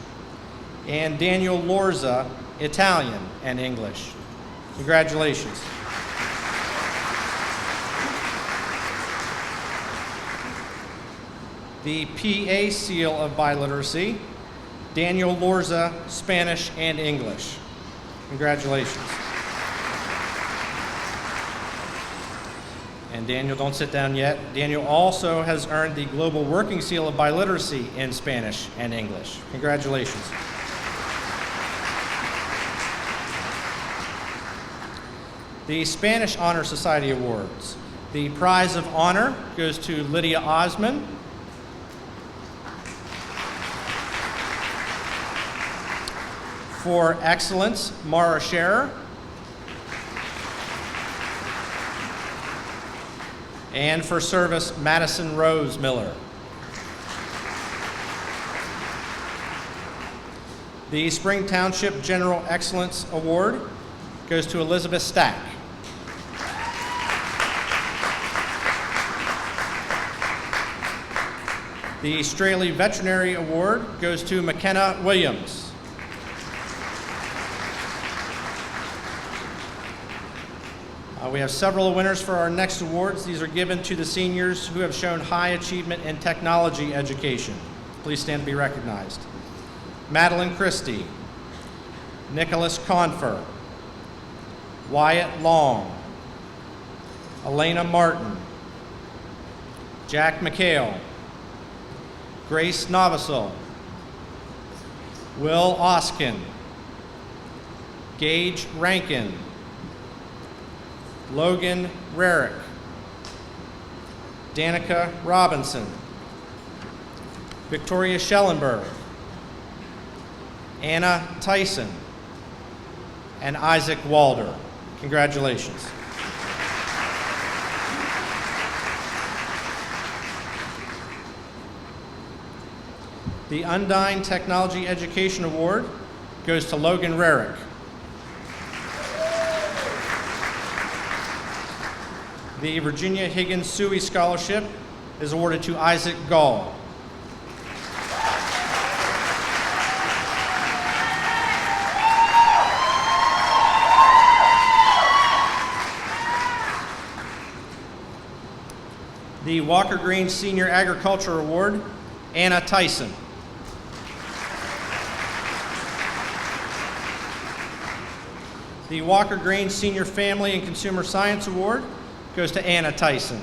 and Daniel Lorza, Italian and English. Congratulations. The PA Seal of Biliteracy, Daniel Lorza, Spanish and English. Congratulations. And Daniel, don't sit down yet. Daniel also has earned the Global Working Seal of Biliteracy in Spanish and English. Congratulations. The Spanish Honor Society Awards. The prize of honor goes to Lydia Osman. For excellence, Mara Scherer. And for service, Madison Rose Miller. The Spring Township General Excellence Award goes to Elizabeth Stack. The Straley Veterinary Award goes to McKenna Williams. We have several winners for our next awards. These are given to the seniors who have shown high achievement in technology education. Please stand to be recognized. Madeline Christie, Nicholas Confer, Wyatt Long, Elena Martin, Jack McHale, Grace Novosel, Will Oskin, Gage Rankin, Logan Rarick, Danica Robinson, Victoria Schellenberg, Anna Tyson, and Isaac Walder. Congratulations. The Undyne Technology Education Award goes to Logan Rarick. The Virginia Higgins Suey Scholarship is awarded to Isaac Gall. The Walker Green Senior Agriculture Award, Anna Tyson. The Walker Green Senior Family and Consumer Science Award goes to Anna Tyson.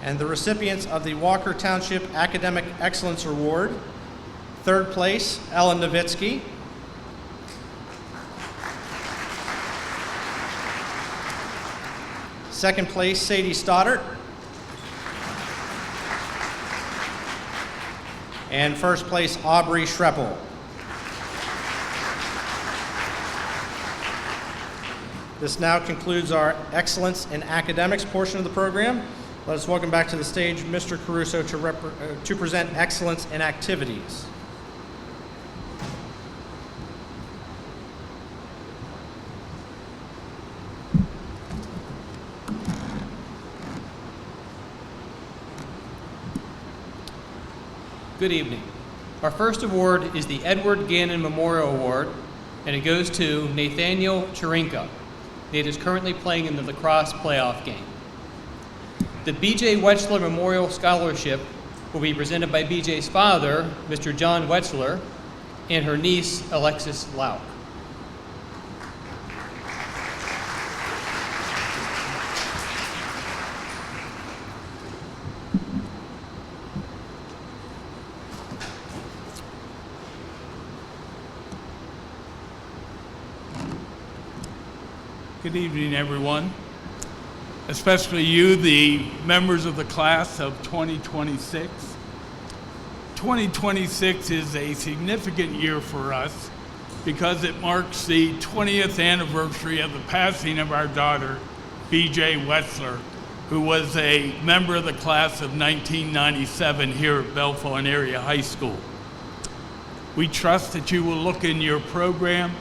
And the recipients of the Walker Township Academic Excellence Award, third place, Ellen Nowitzki. Second place, Sadie Stoddart. And first place, Aubrey Schreppel. This now concludes our Excellence in Academics portion of the program. Let us welcome back to the stage Mr. Caruso to present Excellence in Activities. Good evening. Our first award is the Edward Gannon Memorial Award, and it goes to Nathaniel Chirinka. Nate is currently playing in the lacrosse playoff game. The B.J. Wetzler Memorial Scholarship will be presented by B.J.'s father, Mr. John Wetzler, and her niece, Alexis Lauk. Good evening, everyone, especially you, the members of the class of 2026. 2026 is a significant year for us because it marks the 20th anniversary of the passing of our daughter, B.J. Wetzler, who was a member of the class of 1997 here at Bellefonte Area High School. We trust that you will look in your program,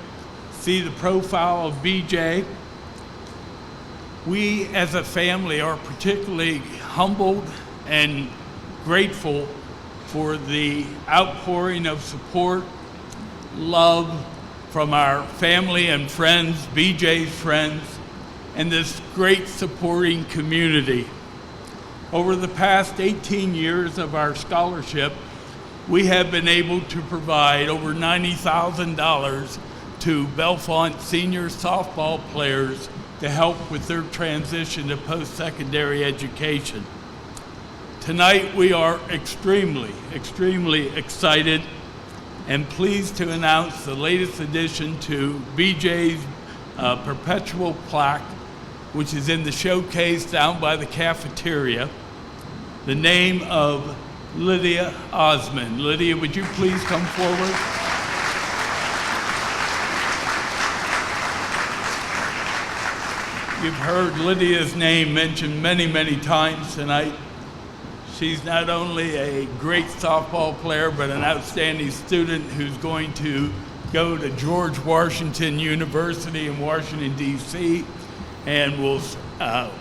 see the profile of B.J. We as a family are particularly humbled and grateful for the outpouring of support, love from our family and friends, BJ's friends, and this great supporting community. Over the past 18 years of our scholarship, we have been able to provide over $90,000 to Bellefonte senior softball players to help with their transition to post-secondary education. Tonight we are extremely excited and pleased to announce the latest addition to BJ's perpetual plaque, which is in the showcase down by the cafeteria, the name of Lydia Osmond. Lydia, would you please come forward? You've heard Lydia's name mentioned many times tonight. She's not only a great softball player, but an outstanding student who's going to go to George Washington University in Washington, D.C., and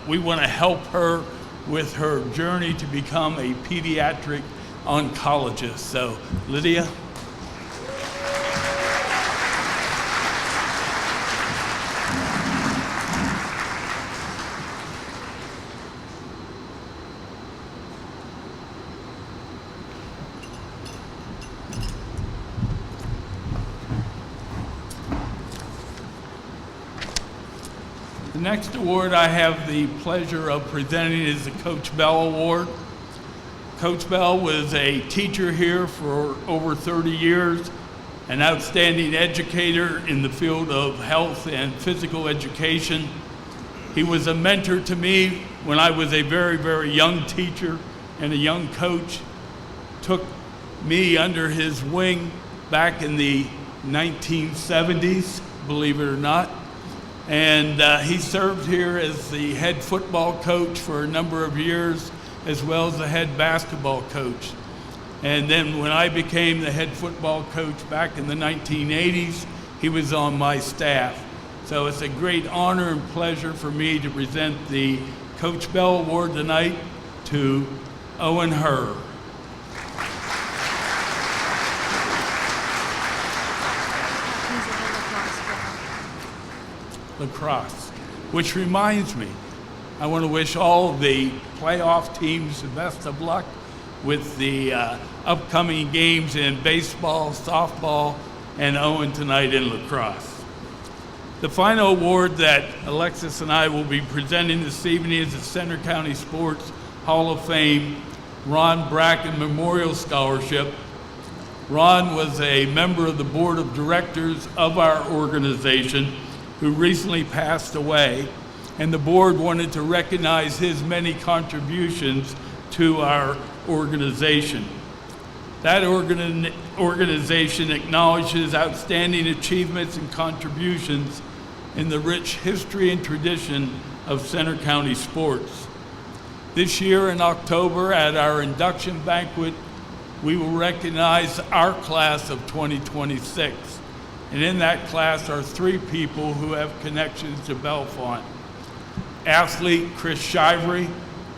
we want to help her with her journey to become a pediatric oncologist. So, Lydia. The next award I have the pleasure of presenting is the Coach Bell Award. Coach Bell was a teacher here for over 30 years, an outstanding educator in the field of health and physical education. He was a mentor to me when I was a very young teacher and a young coach. Took me under his wing back in the 1970s, believe it or not. And he served here as the head football coach for a number of years, as well as the head basketball coach. And then when I became the head football coach back in the 1980s, he was on my staff. So it's a great honor and pleasure for me to present the Coach Bell Award tonight to Owen Herr. Lacrosse, which reminds me, I want to wish all the playoff teams the best of luck with the upcoming games in baseball, softball, and Owen tonight in lacrosse. The final award that Alexis and I will be presenting this evening is the Center County Sports Hall of Fame Ron Bracken Memorial Scholarship. Ron was a member of the board of directors of our organization who recently passed away, and the board wanted to recognize his many contributions to our organization. That organization acknowledges outstanding achievements and contributions in the rich history and tradition of Center County sports. This year in October at our induction banquet, we will recognize our class of 2026. And in that class are 3 people who have connections to Bellefonte. Athlete Chris Shivery,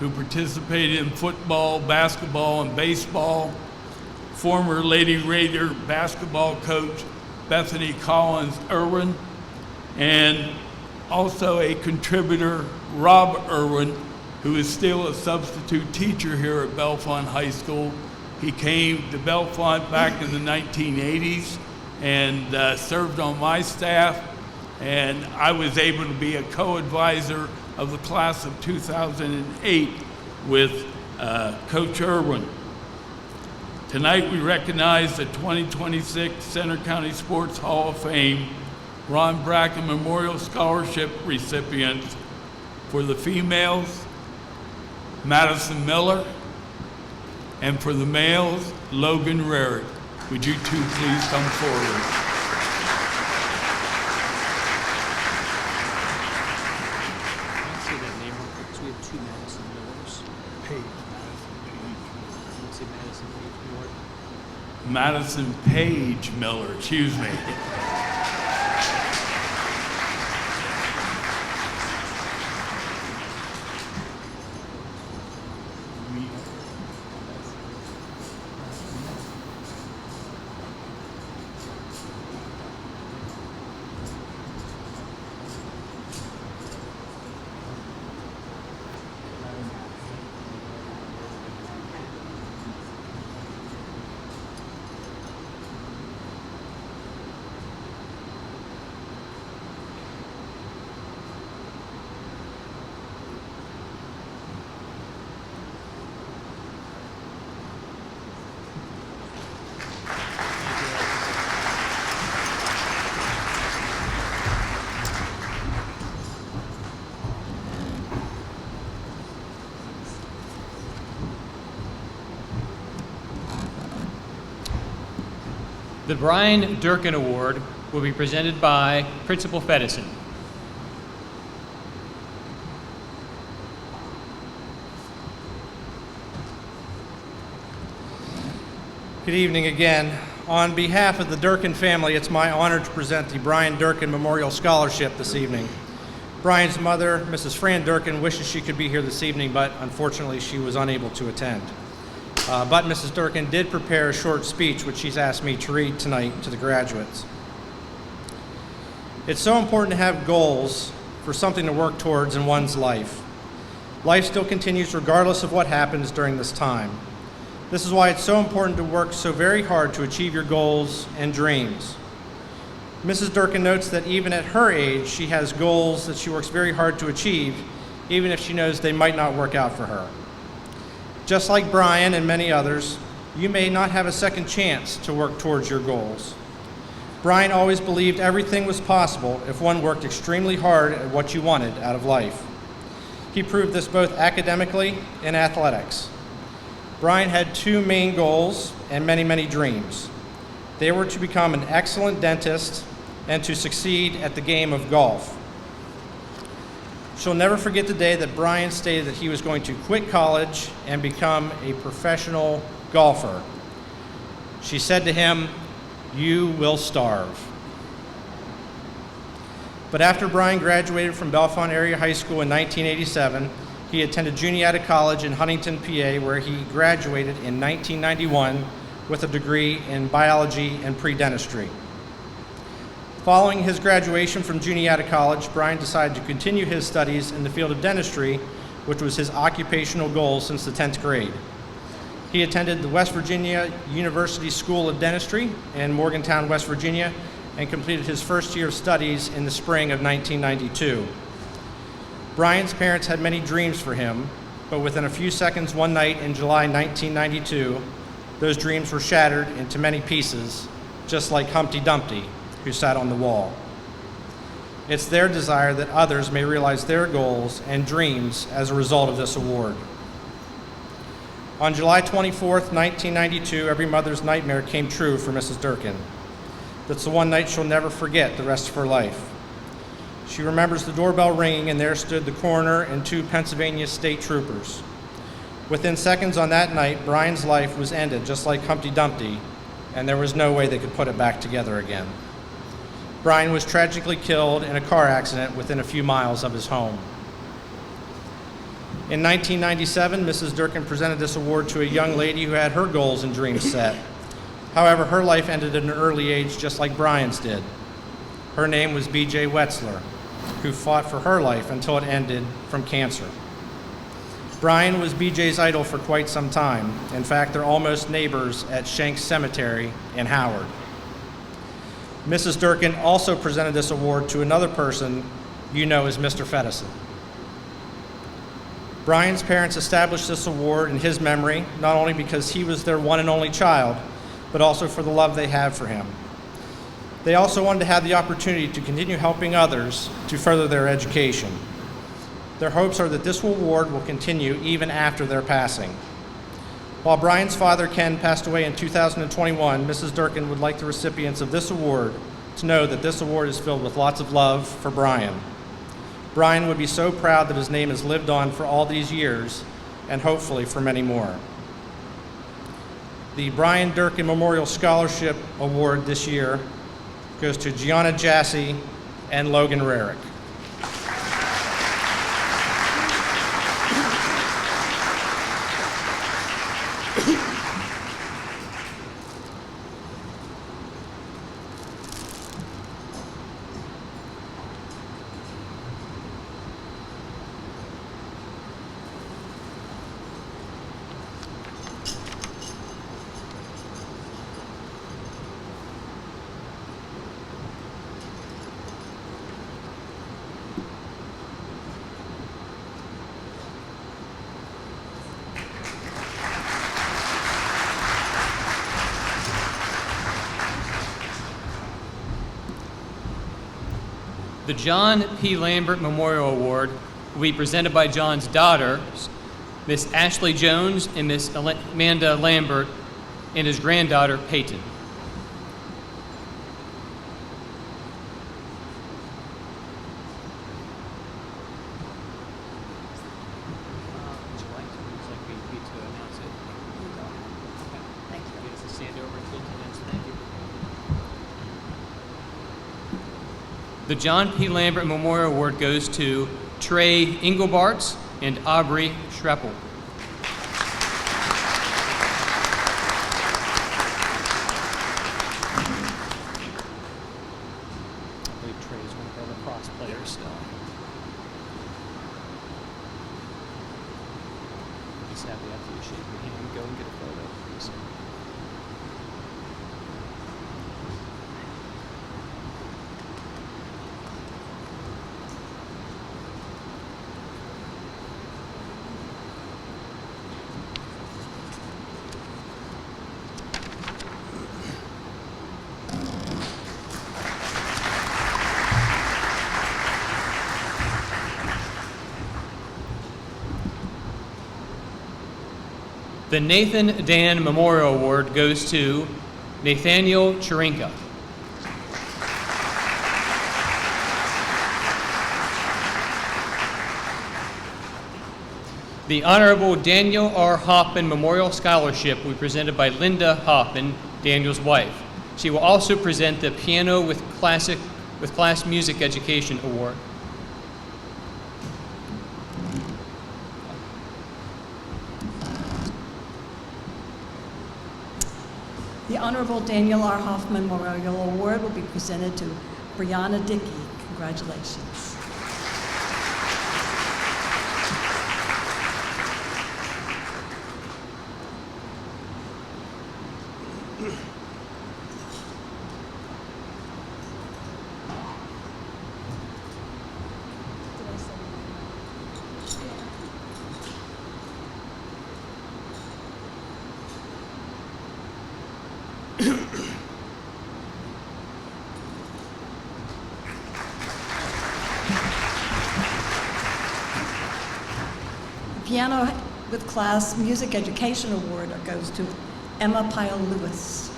who participated in football, basketball, and baseball. Former Lady Raider basketball coach Bethany Collins Irwin, and also a contributor, Rob Irwin, who is still a substitute teacher here at Bellefonte High School. He came to Bellefonte back in the 1980s and served on my staff, and I was able to be a co-advisor of the class of 2008 with Coach Irwin. Tonight we recognize the 2026 Center County Sports Hall of Fame Ron Bracken Memorial Scholarship recipients. For the females, Madison Miller, and for the males, Logan Rarick. Would you 2 please come forward? Say that name real quick, 'cause we have 2 Madison Millers. Say Madison Page Miller. Madison Page Miller, excuse me. The Brian Durkin Award will be presented by Principal Fedison. Good evening again. On behalf of the Durkin family, it's my honor to present the Brian Durkin Memorial Scholarship this evening. Brian's mother, Mrs. Fran Durkin, wishes she could be here this evening, but unfortunately she was unable to attend. But Mrs. Durkin did prepare a short speech, which she's asked me to read tonight to the graduates. It's so important to have goals for something to work towards in one's life. Life still continues regardless of what happens during this time. This is why it's so important to work so very hard to achieve your goals and dreams. Mrs. Durkin notes that even at her age, she has goals that she works very hard to achieve, even if she knows they might not work out for her. Just like Brian and many others, you may not have a second chance to work towards your goals. Brian always believed everything was possible if one worked extremely hard at what you wanted out of life. He proved this both academically and athletics. Brian had 2 main goals and many, many dreams. They were to become an excellent dentist and to succeed at the game of golf. She'll never forget the day that Brian stated that he was going to quit college and become a professional golfer. She said to him, "You will starve." But after Brian graduated from Bellefonte Area High School in 1987, he attended Juniata College in Huntington, PA, where he graduated in 1991 with a degree in biology and pre-dentistry. Following his graduation from Juniata College, Brian decided to continue his studies in the field of dentistry, which was his occupational goal since the 10th grade. He attended the West Virginia University School of Dentistry in Morgantown, West Virginia, and completed his first year of studies in the spring of 1992. Brian's parents had many dreams for him, but within a few seconds one night in July 1992, those dreams were shattered into many pieces, just like Humpty Dumpty, who sat on the wall. It's their desire that others may realize their goals and dreams as a result of this award. On July 24th, 1992, every mother's nightmare came true for Mrs. Durkin. That's the one night she'll never forget the rest of her life. She remembers the doorbell ringing, and there stood the coroner and 2 Pennsylvania state troopers. Within seconds on that night, Brian's life was ended, just like Humpty Dumpty, and there was no way they could put it back together again. Brian was tragically killed in a car accident within a few miles of his home. In 1997, Mrs. Durkin presented this award to a young lady who had her goals and dreams set. However, her life ended at an early age, just like Brian's did. Her name was B.J. Wetzler, who fought for her life until it ended from cancer. Brian was B.J.'s idol for quite some time. In fact, they're almost neighbors at Shanks Cemetery in Howard. Mrs. Durkin also presented this award to another person you know as Mr. Fedison. Brian's parents established this award in his memory, not only because he was their one and only child, but also for the love they have for him. They also wanted to have the opportunity to continue helping others to further their education. Their hopes are that this award will continue even after their passing. While Brian's father, Ken, passed away in 2021, Mrs. Durkin would like the recipients of this award to know that this award is filled with lots of love for Brian. Brian would be so proud that his name has lived on for all these years, and hopefully for many more. The Brian Durkin Memorial Scholarship Award this year goes to Gianna Jassy and Logan Rarick. The John P. Lambert Memorial Award will be presented by John's daughters, Miss Ashley Jones and Miss Amanda Lambert, and his granddaughter, Peyton. The John P. Lambert Memorial Award goes to Trey Engelbarts and Aubrey Schreppel. I believe Trey is one of our lacrosse players still. Just happy after you shake your hand, go and get a photo, please. The Nathan Dan Memorial Award goes to Nathaniel Chirinka. The Honorable Daniel R. Hoffman Memorial Scholarship will be presented by Linda Hoffman, Daniel's wife. She will also present the Piano with Class Music Education Award. The Honorable Daniel R. Hoffman Memorial Award will be presented to Brianna Dickey. Congratulations. Piano with Class Music Education Award goes to Emma Pyle Lewis.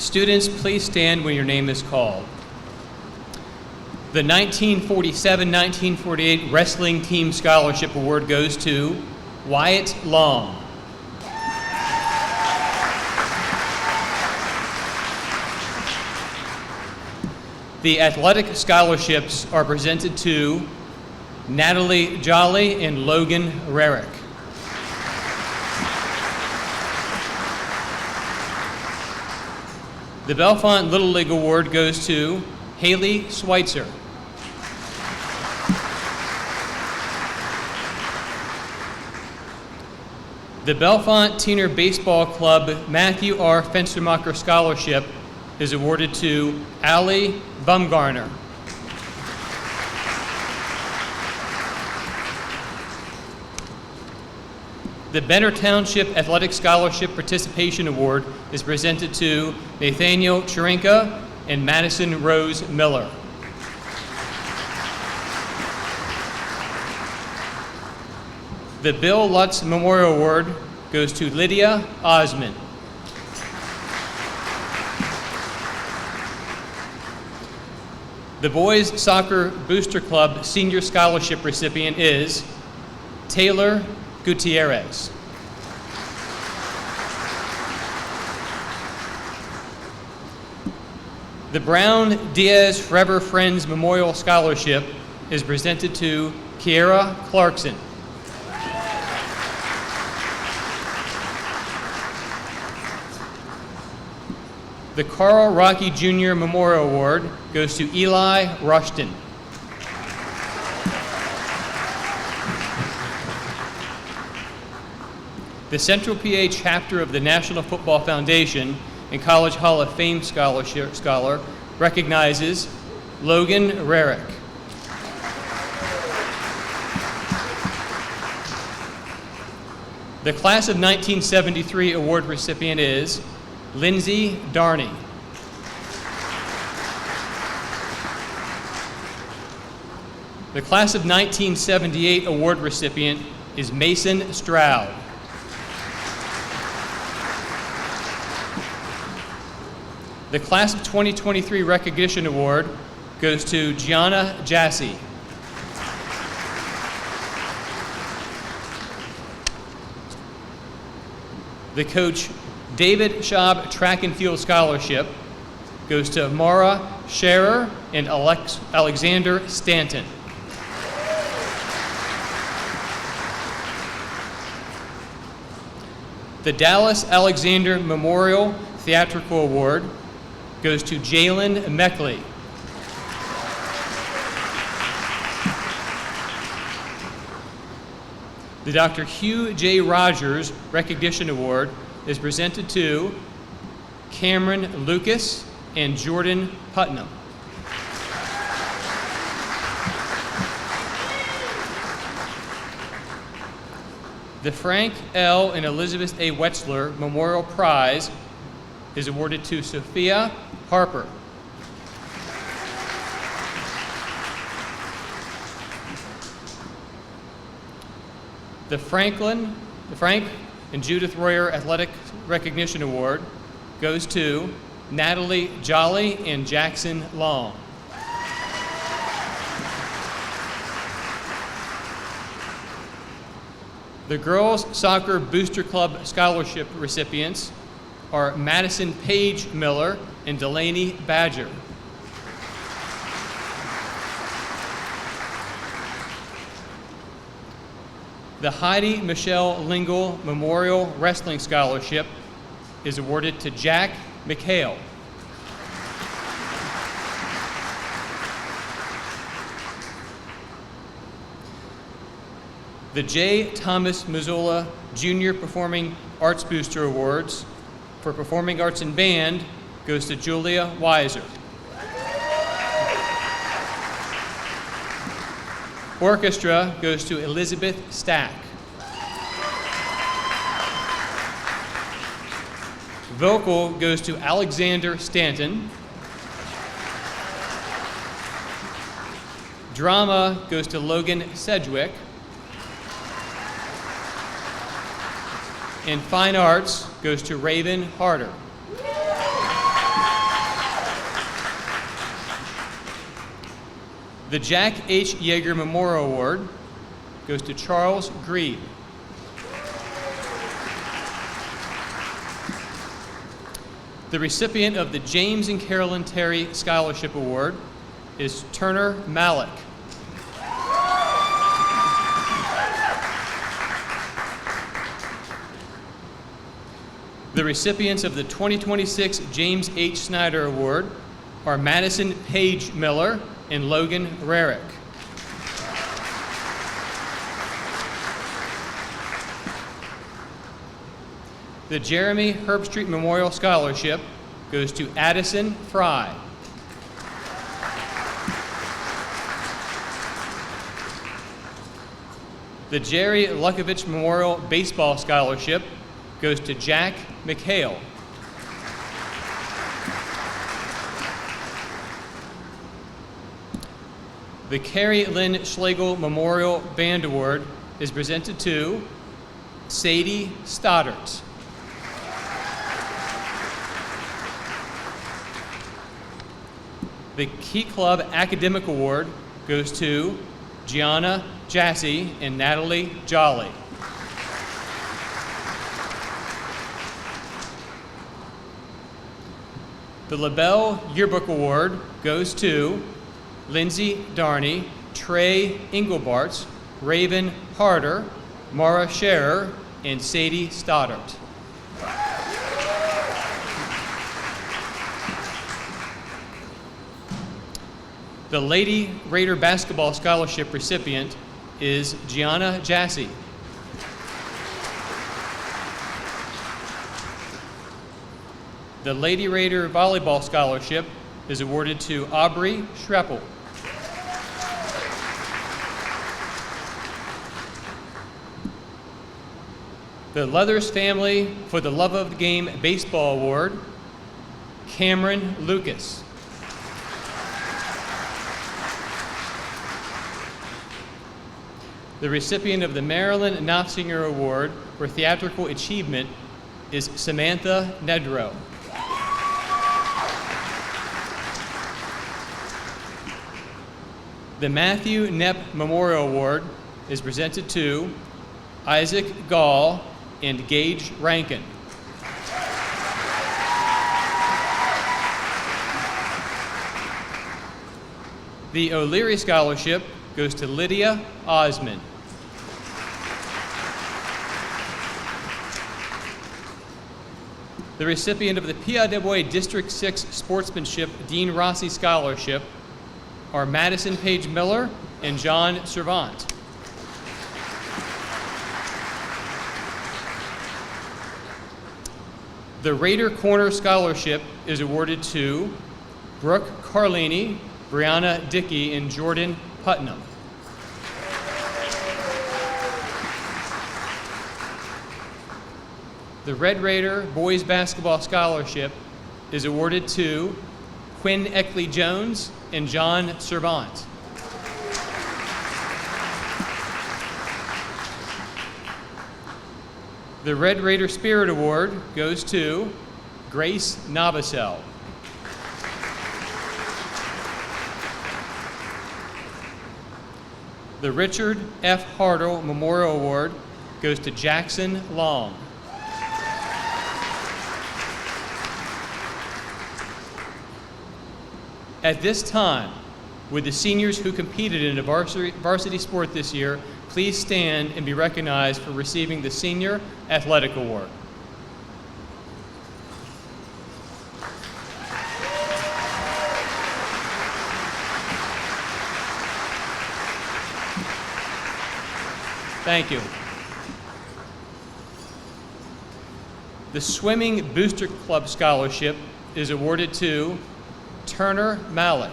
Students, please stand when your name is called. The 1947-1948 Wrestling Team Scholarship Award goes to Wyatt Long. The athletic scholarships are presented to Natalie Jolly and Logan Rarick. The Bellefonte Little League Award goes to Haley Schweitzer. The Bellefonte Teener Baseball Club Matthew R. Fenstermacher Scholarship is awarded to Allie Bumgarner. The Benner Township Athletic Scholarship Participation Award is presented to Nathaniel Chirinka and Madison Rose Miller. The Bill Lutz Memorial Award goes to Lydia Osman. The Boys Soccer Booster Club Senior Scholarship recipient is Taylor Gutierrez. The Brown Diaz Forever Friends Memorial Scholarship is presented to Kiera Clarkson. The Carl Rocky Jr. Memorial Award goes to Eli Rushton. The Central PA chapter of the National Football Foundation and College Hall of Fame scholar recognizes Logan Rarick. The Class of 1973 award recipient is Lindsay Darney. The Class of 1978 award recipient is Mason Stroud. The Class of 2023 Recognition Award goes to Gianna Jassy. The Coach David Schaub Track and Field Scholarship goes to Mara Scherer and Alexander Stanton. The Dallas Alexander Memorial Theatrical Award goes to Jalen Meckley. The Dr. Hugh J. Rogers Recognition Award is presented to Cameron Lucas and Jordan Putnam. The Frank L. and Elizabeth A. Wetzler Memorial Prize is awarded to Sophia Harper. The Frank and Judith Royer Athletic Recognition Award goes to Natalie Jolly and Jackson Long. The Girls Soccer Booster Club Scholarship recipients are Madison Page Miller and Delaney Badger. The Heidi Michelle Lingle Memorial Wrestling Scholarship is awarded to Jack McHale. The J. Thomas Mazzola Junior Performing Arts Booster Awards for Performing Arts and Band goes to Julia Weiser. Orchestra goes to Elizabeth Stack. Vocal goes to Alexander Stanton. Drama goes to Logan Sedgwick. And Fine Arts goes to Raven Harder. The Jack H. Yeager Memorial Award goes to Charles Grebe. The recipient of the James and Carolyn Terry Scholarship Award is Turner Malik. The recipients of the 2026 James H. Snyder Award are Madison Page Miller and Logan Rarick. The Jeremy Herbstreit Memorial Scholarship goes to Addison Fry. The Jerry Lukovich Memorial Baseball Scholarship goes to Jack McHale. The Carrie Lynn Schlegel Memorial Band Award is presented to Sadie Stoddart. The Key Club Academic Award goes to Gianna Jassy and Natalie Jolly. The LaBelle Yearbook Award goes to Lindsay Darney, Trey Englebarts, Raven Harder, Mara Scherer, and Sadie Stoddart. The Lady Raider Basketball Scholarship recipient is Gianna Jassy. The Lady Raider Volleyball Scholarship is awarded to Aubrey Schreppel. The Leathers Family for the Love of the Game Baseball Award, Cameron Lucas. The recipient of the Marilyn Knopfsinger Award for Theatrical Achievement is Samantha Nedrow. The Matthew Knepp Memorial Award is presented to Isaac Gall and Gage Rankin. The O'Leary Scholarship goes to Lydia Osman. The recipient of the Piadewoy District 6 Sportsmanship Dean Rossi Scholarship are Madison Page Miller and John Servant. The Raider Corner Scholarship is awarded to Brooke Carlini, Brianna Dickey, and Jordan Putnam. The Red Raider Boys Basketball Scholarship is awarded to Quinn Eckley Jones and John Servant. The Red Raider Spirit Award goes to Grace Novosel. The Richard F. Hartle Memorial Award goes to Jackson Long. At this time, would the seniors who competed in a varsity sport this year please stand and be recognized for receiving the Senior Athletic Award? Thank you. The Swimming Booster Club Scholarship is awarded to Turner Malik.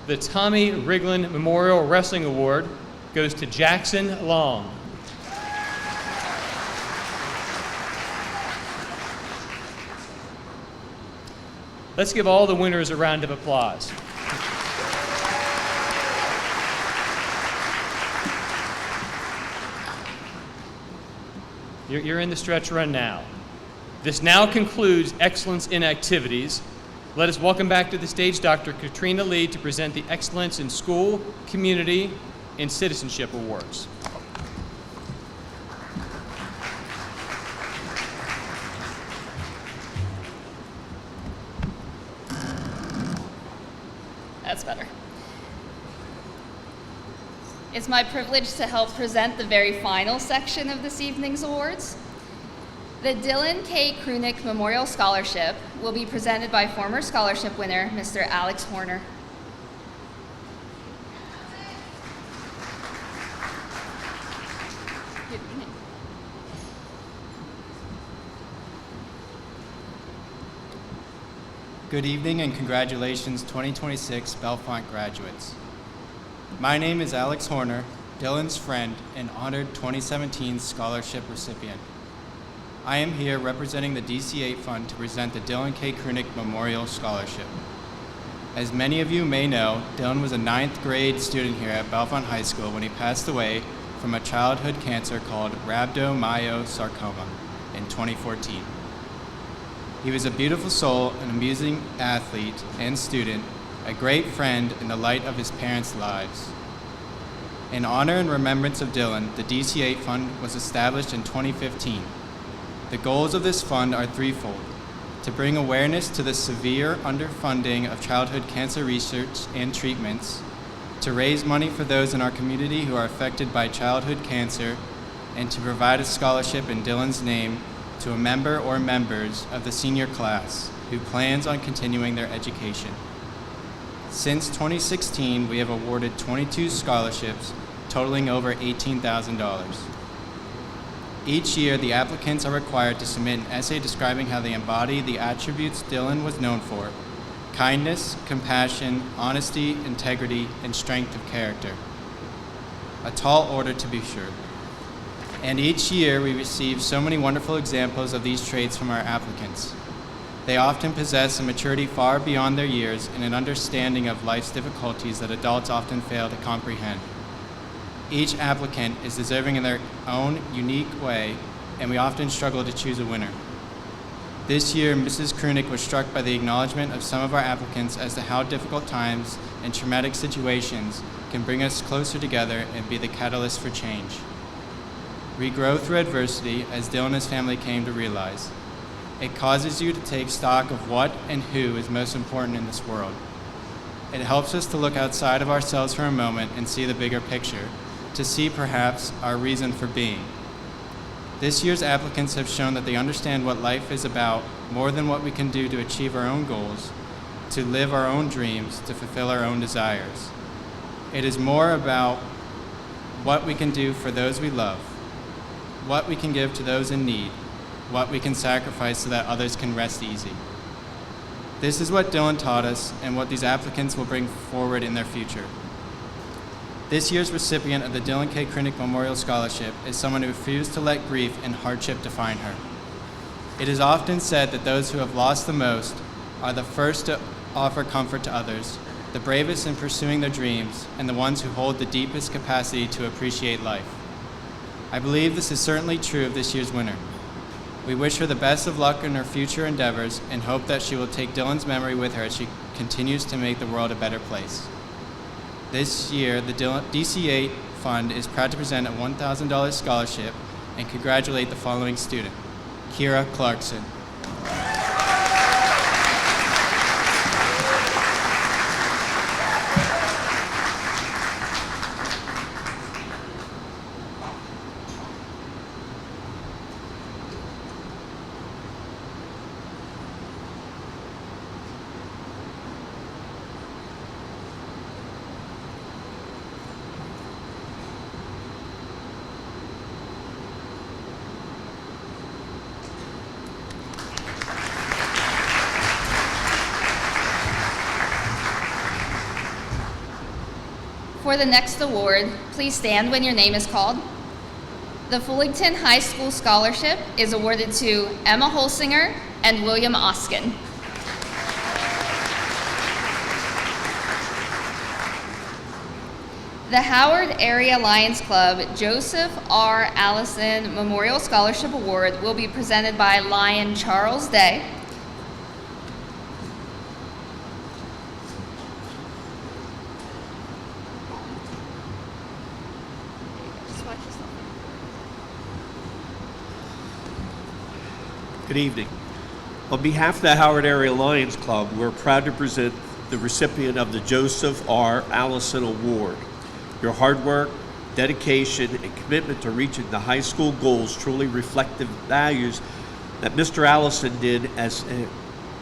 The Tommy Riglin Memorial Wrestling Award goes to Jackson Long. Let's give all the winners a round of applause. You're in the stretch run now. This now concludes Excellence in Activities. Let us welcome back to the stage Dr. Katrina Lee to present the Excellence in School, Community, and Citizenship Awards. That's better. It's my privilege to help present the very final section of this evening's awards. The Dylan K. Krunick Memorial Scholarship will be presented by former scholarship winner, Mr. Alex Horner. Good evening and congratulations 2026 Bellefonte graduates. My name is Alex Horner, Dylan's friend and honored 2017 scholarship recipient. I am here representing the DC-8 Fund to present the Dylan K. Krunick Memorial Scholarship. As many of you may know, Dylan was a 9th grade student here at Bellefonte High School when he passed away from a childhood cancer called rhabdomyosarcoma in 2014. He was a beautiful soul, an amusing athlete and student, a great friend in the light of his parents' lives. In honor and remembrance of Dylan, the DC-8 Fund was established in 2015. The goals of this fund are threefold: to bring awareness to the severe underfunding of childhood cancer research and treatments, to raise money for those in our community who are affected by childhood cancer, and to provide a scholarship in Dylan's name to a member or members of the senior class who plans on continuing their education. Since 2016, we have awarded 22 scholarships totaling over $18,000. Each year, the applicants are required to submit an essay describing how they embody the attributes Dylan was known for: kindness, compassion, honesty, integrity, and strength of character. A tall order, to be sure. And each year, we receive so many wonderful examples of these traits from our applicants. They often possess a maturity far beyond their years and an understanding of life's difficulties that adults often fail to comprehend. Each applicant is deserving in their own unique way, and we often struggle to choose a winner. This year, Mrs. Krunick was struck by the acknowledgement of some of our applicants as to how difficult times and traumatic situations can bring us closer together and be the catalyst for change. We grow through adversity, as Dylan and his family came to realize. It causes you to take stock of what and who is most important in this world. It helps us to look outside of ourselves for a moment and see the bigger picture, to see perhaps our reason for being. This year's applicants have shown that they understand what life is about more than what we can do to achieve our own goals, to live our own dreams, to fulfill our own desires. It is more about what we can do for those we love, what we can give to those in need, what we can sacrifice so that others can rest easy. This is what Dylan taught us and what these applicants will bring forward in their future. This year's recipient of the Dylan K. Krunick Memorial Scholarship is someone who refused to let grief and hardship define her. It is often said that those who have lost the most are the first to offer comfort to others, the bravest in pursuing their dreams, and the ones who hold the deepest capacity to appreciate life. I believe this is certainly true of this year's winner. We wish her the best of luck in her future endeavors and hope that she will take Dylan's memory with her as she continues to make the world a better place. This year, the DC-8 Fund is proud to present a $1,000 scholarship and congratulate the following student: Kira Clarkson. For the next award, please stand when your name is called. The Fullerton High School Scholarship is awarded to Emma Holsinger and William Oskin. The Howard Area Lions Club Joseph R. Allison Memorial Scholarship Award will be presented by Lion Charles Day. Good evening. On behalf of the Howard Area Lions Club, we're proud to present the recipient of the Joseph R. Allison Award. Your hard work, dedication, and commitment to reaching the high school goals truly reflect the values that Mr. Allison did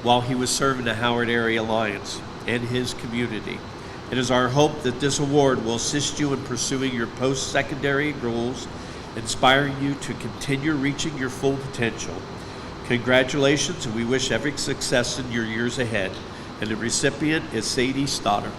while he was serving the Howard Area Lions and his community. It is our hope that this award will assist you in pursuing your post-secondary goals, inspiring you to continue reaching your full potential. Congratulations, and we wish every success in your years ahead. And the recipient is Sadie Stoddard.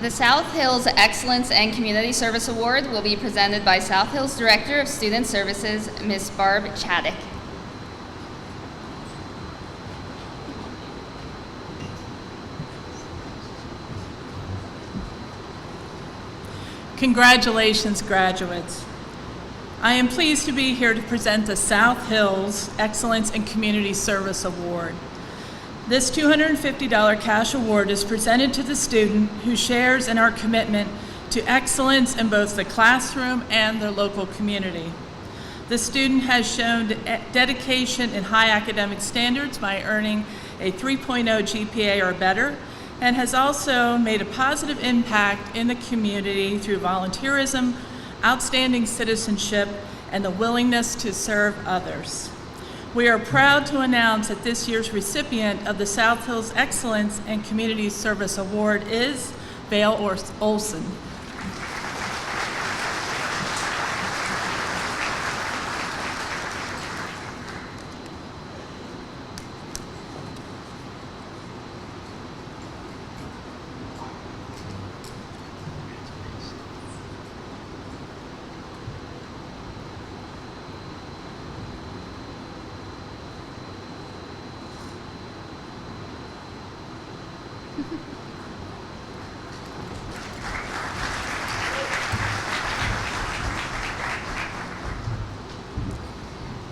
The South Hills Excellence and Community Service Award will be presented by South Hills Director of Student Services, Ms. Barb Chaddick. Congratulations, graduates. I am pleased to be here to present the South Hills Excellence and Community Service Award. This $250 cash award is presented to the student who shares in our commitment to excellence in both the classroom and their local community. The student has shown dedication in high academic standards by earning a 3.0 GPA or better, and has also made a positive impact in the community through volunteerism, outstanding citizenship, and the willingness to serve others. We are proud to announce that this year's recipient of the South Hills Excellence and Community Service Award is Vale Olson.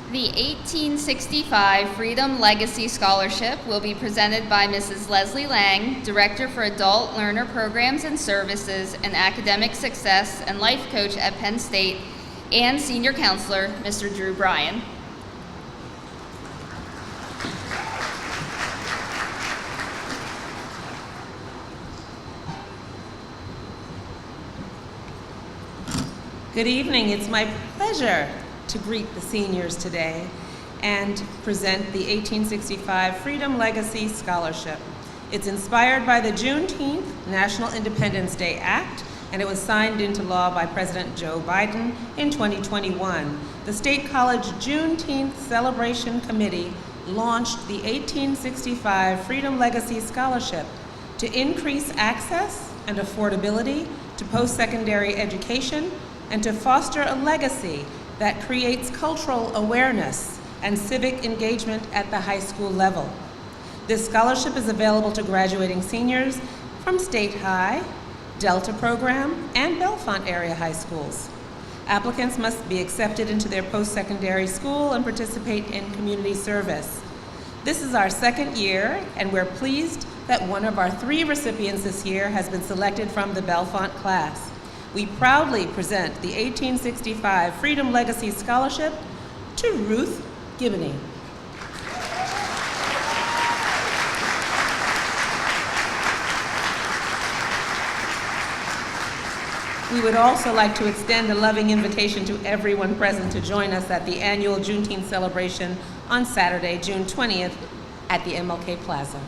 The 1865 Freedom Legacy Scholarship will be presented by Mrs. Leslie Lang, Director for Adult Learner Programs and Services and Academic Success and Life Coach at Penn State, and Senior Counselor, Mr. Drew Bryan. Good evening. It's my pleasure to greet the seniors today and present the 1865 Freedom Legacy Scholarship. It's inspired by the Juneteenth National Independence Day Act, and it was signed into law by President Joe Biden in 2021. The State College Juneteenth Celebration Committee launched the 1865 Freedom Legacy Scholarship to increase access and affordability to post-secondary education and to foster a legacy that creates cultural awareness and civic engagement at the high school level. This scholarship is available to graduating seniors from State High, Delta Program, and Bellefonte area high schools. Applicants must be accepted into their post-secondary school and participate in community service. This is our second year, and we're pleased that one of our 3 recipients this year has been selected from the Bellefonte class. We proudly present the 1865 Freedom Legacy Scholarship to Ruth Gibney. We would also like to extend a loving invitation to everyone present to join us at the annual Juneteenth celebration on Saturday, June 20th at the MLK Plaza.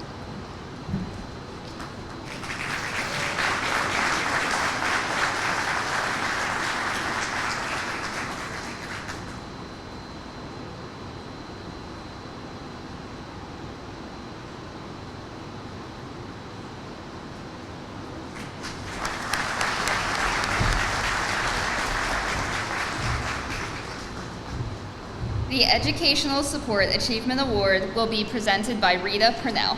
The Educational Support Achievement Award will be presented by Rita Purnell.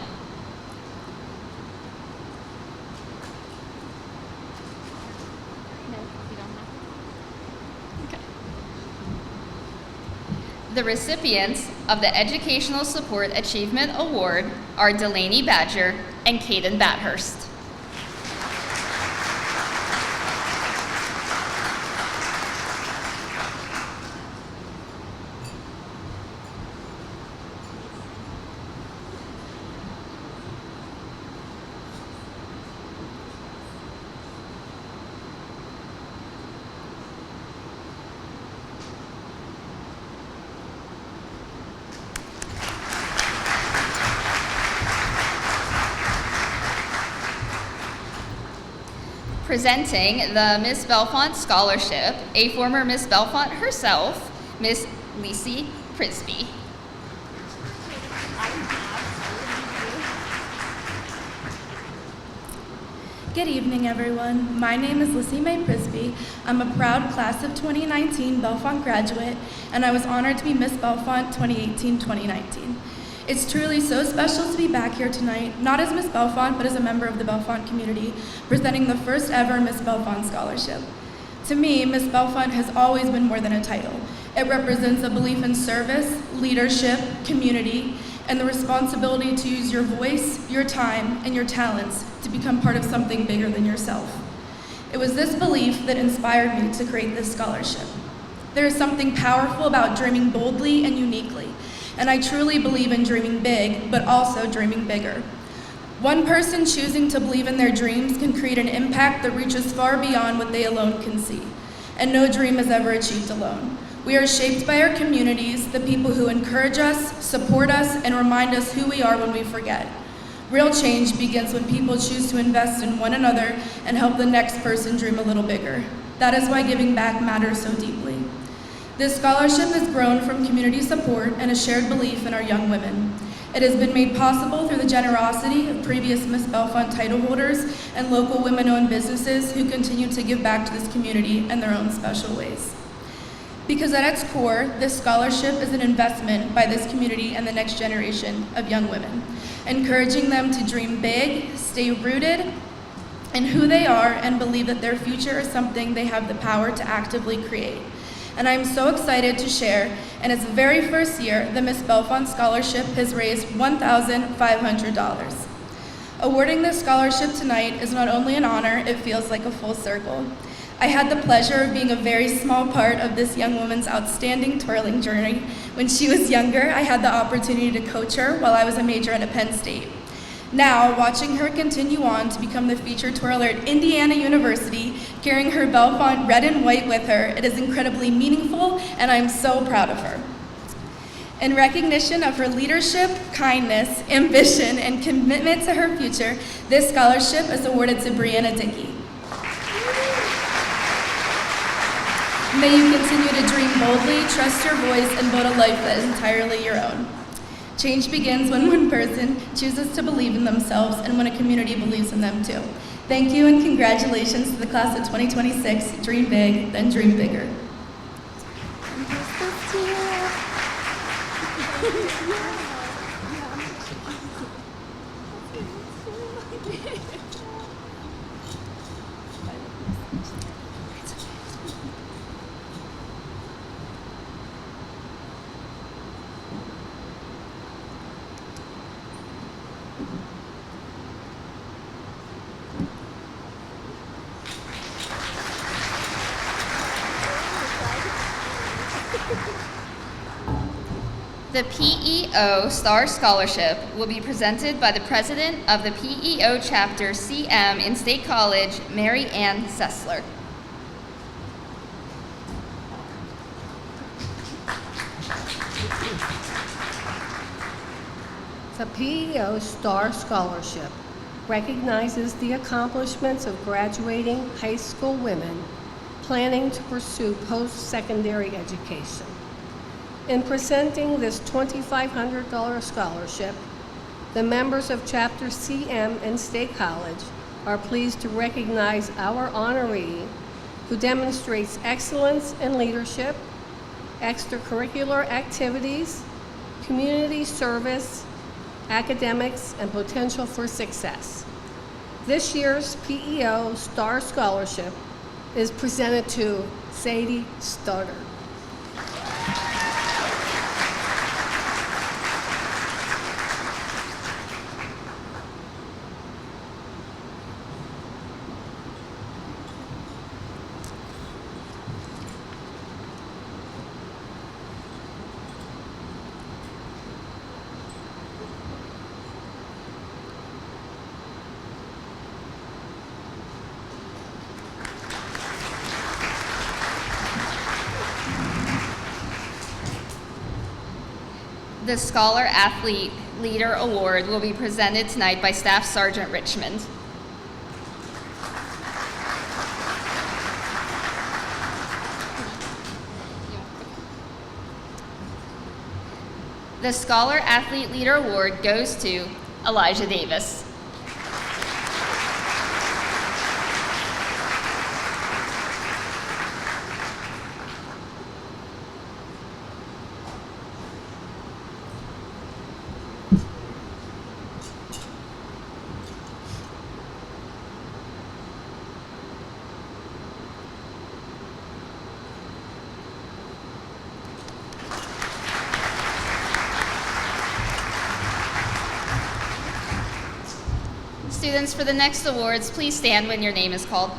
The recipients of the Educational Support Achievement Award are Delaney Badger and Caden Bathurst. Presenting the Miss Bellefonte Scholarship, a former Miss Bellefonte herself, Miss Lisi Prisby. Good evening, everyone. My name is Lissy Mae Prisby. I'm a proud class of 2019 Bellefonte graduate, and I was honored to be Miss Bellefonte 2018-2019. It's truly so special to be back here tonight, not as Miss Bellefonte, but as a member of the Bellefonte community, presenting the first ever Miss Bellefonte Scholarship. To me, Miss Bellefonte has always been more than a title. It represents a belief in service, leadership, community, and the responsibility to use your voice, your time, and your talents to become part of something bigger than yourself. It was this belief that inspired me to create this scholarship. There is something powerful about dreaming boldly and uniquely, and I truly believe in dreaming big, but also dreaming bigger. One person choosing to believe in their dreams can create an impact that reaches far beyond what they alone can see, and no dream is ever achieved alone. We are shaped by our communities, the people who encourage us, support us, and remind us who we are when we forget. Real change begins when people choose to invest in one another and help the next person dream a little bigger. That is why giving back matters so deeply. This scholarship has grown from community support and a shared belief in our young women. It has been made possible through the generosity of previous Miss Bellefonte title holders and local women-owned businesses who continue to give back to this community in their own special ways. Because at its core, this scholarship is an investment by this community and the next generation of young women, encouraging them to dream big, stay rooted in who they are, and believe that their future is something they have the power to actively create. And I'm so excited to share, in its very first year, the Miss Bellefonte Scholarship has raised $1,500. Awarding this scholarship tonight is not only an honor, it feels like a full circle. I had the pleasure of being a very small part of this young woman's outstanding twirling journey. When she was younger, I had the opportunity to coach her while I was a major at Penn State. Now, watching her continue on to become the featured twirler at Indiana University, carrying her Bellefonte red and white with her, it is incredibly meaningful, and I'm so proud of her. In recognition of her leadership, kindness, ambition, and commitment to her future, this scholarship is awarded to Brianna Dickey. May you continue to dream boldly, trust your voice, and build a life that is entirely your own. Change begins when one person chooses to believe in themselves and when a community believes in them too. Thank you and congratulations to the class of 2026. Dream big, then dream bigger. The PEO Star Scholarship will be presented by the president of the PEO Chapter CM in State College, Mary Ann Sessler. The PEO Star Scholarship recognizes the accomplishments of graduating high school women planning to pursue post-secondary education. In presenting this $2,500 scholarship, the members of Chapter CM and State College are pleased to recognize our honoree who demonstrates excellence in leadership, extracurricular activities, community service, academics, and potential for success. This year's PEO Star Scholarship is presented to Sadie Stutter. The Scholar Athlete Leader Award will be presented tonight by Staff Sergeant Richmond. The Scholar Athlete Leader Award goes to Elijah Davis. Students, for the next awards, please stand when your name is called.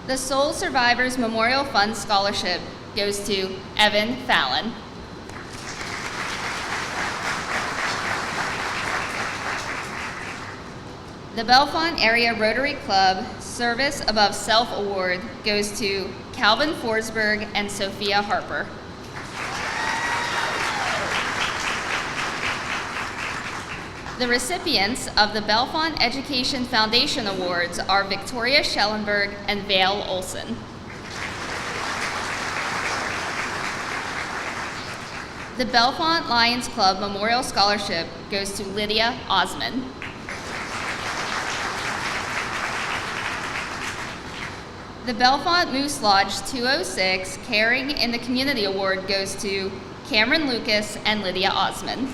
The Soul Survivors Memorial Fund Scholarship goes to Evan Fallon. The Bellefonte Area Rotary Club Service Above Self Award goes to Calvin Forsberg and Sophia Harper. The recipients of the Bellefonte Education Foundation Awards are Victoria Schellenberg and Vale Olson. The Bellefonte Lions Club Memorial Scholarship goes to Lydia Osman. The Bellefonte Moose Lodge 206 Caring in the Community Award goes to Cameron Lucas and Lydia Osman.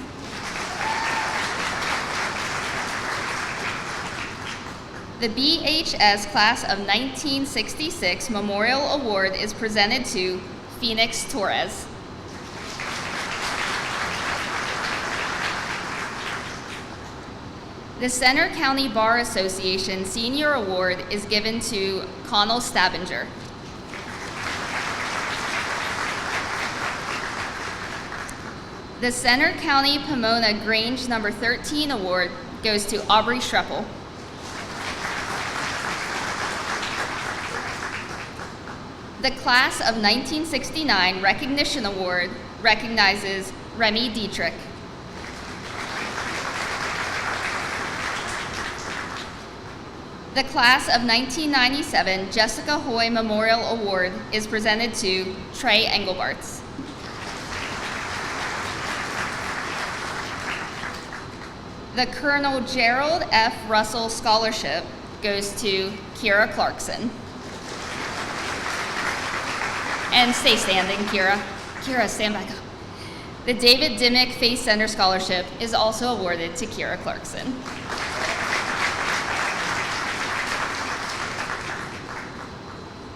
The BHS Class of 1966 Memorial Award is presented to Phoenix Torres. The Center County Bar Association Senior Award is given to Connell Stabinger. The Center County Pomona Grange No. 13 Award goes to Aubrey Schreppel. The Class of 1969 Recognition Award recognizes Remy Dietrich. The Class of 1997 Jessica Hoy Memorial Award is presented to Trey Engelbarts. The Colonel Gerald F. Russell Scholarship goes to Kira Clarkson. And stay standing, Kira. Kira, stand back up. The David Dimmick Face Center Scholarship is also awarded to Kira Clarkson.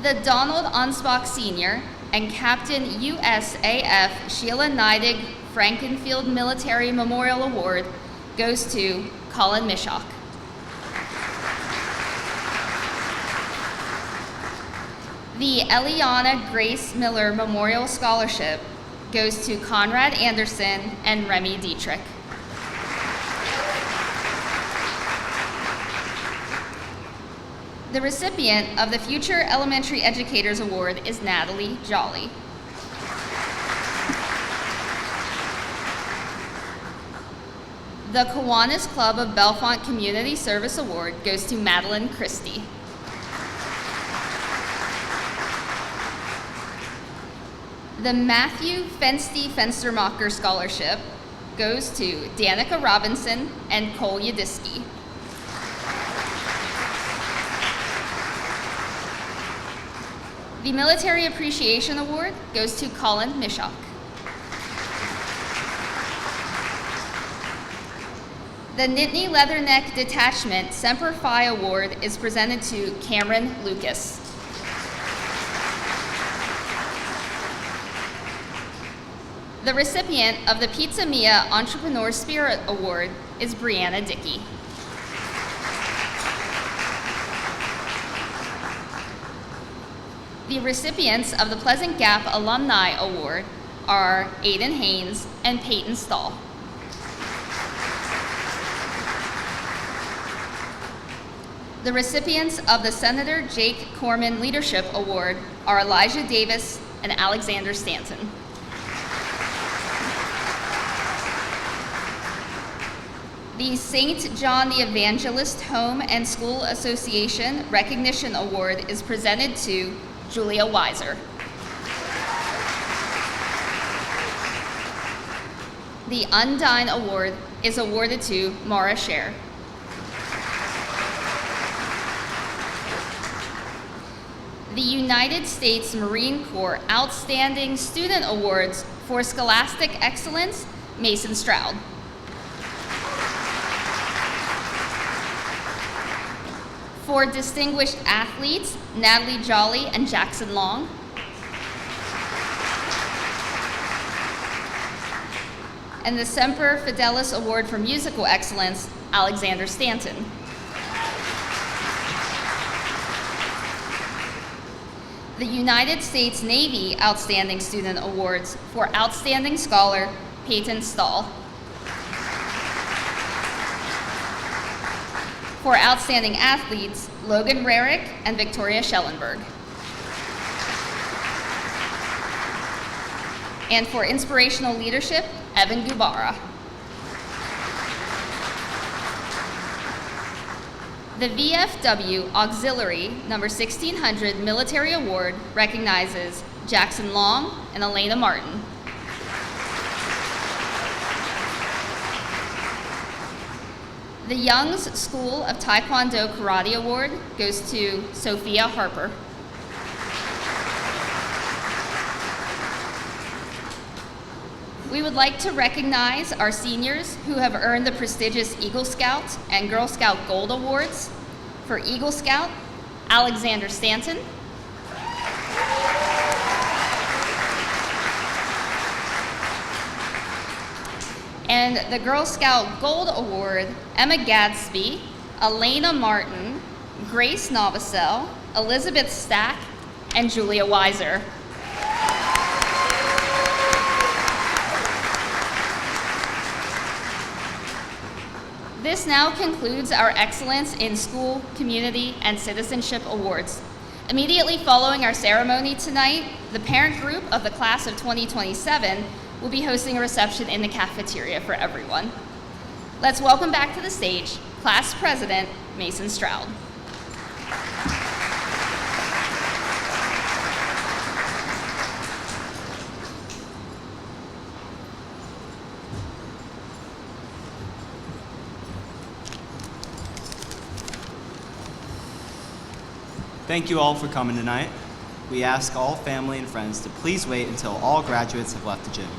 The Donald Onspach Sr. and Captain USAF Sheila Neidig Frankenfield Military Memorial Award goes to Colin Mishock. The Eliana Grace Miller Memorial Scholarship goes to Conrad Anderson and Remy Dietrich. The recipient of the Future Elementary Educators Award is Natalie Jolly. The Kiwanis Club of Bellefonte Community Service Award goes to Madeline Christie. The Matthew Fensty Fenstermacher Scholarship goes to Danica Robinson and Cole Yadiski. The Military Appreciation Award goes to Colin Mishok. The Nittany Leatherneck Detachment Semper Fi Award is presented to Cameron Lucas. The recipient of the Pizza Mia Entrepreneur Spirit Award is Brianna Dickey. The recipients of the Pleasant Gap Alumni Award are Aiden Haynes and Peyton Stahl. The recipients of the Senator Jake Corman Leadership Award are Elijah Davis and Alexander Stanton. The St. John the Evangelist Home and School Association Recognition Award is presented to Julia Weiser. The Undine Award is awarded to Mara Scher. The United States Marine Corps Outstanding Student Awards for Scholastic Excellence, Mason Stroud. For Distinguished Athletes, Natalie Jolly and Jackson Long. And the Semper Fidelis Award for Musical Excellence, Alexander Stanton. The United States Navy Outstanding Student Awards for Outstanding Scholar, Peyton Stahl. For Outstanding Athletes, Logan Rarick and Victoria Schellenberg. And for Inspirational Leadership, Evan Gubara. The VFW Auxiliary number 1600 Military Award recognizes Jackson Long and Elena Martin. The Young's School of Taekwondo Karate Award goes to Sophia Harper. We would like to recognize our seniors who have earned the prestigious Eagle Scout and Girl Scout Gold Awards. For Eagle Scout, Alexander Stanton. And the Girl Scout Gold Award, Emma Gadsby, Elena Martin, Grace Novosel, Elizabeth Stack, and Julia Weiser. This now concludes our Excellence in School, Community, and Citizenship Awards. Immediately following our ceremony tonight, the parent group of the class of 2027 will be hosting a reception in the cafeteria for everyone. Let's welcome back to the stage Class President Mason Stroud. Thank you all for coming tonight. We ask all family and friends to please wait until all graduates have left the gym.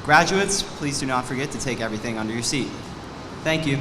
Graduates, please do not forget to take everything under your seat. Thank you.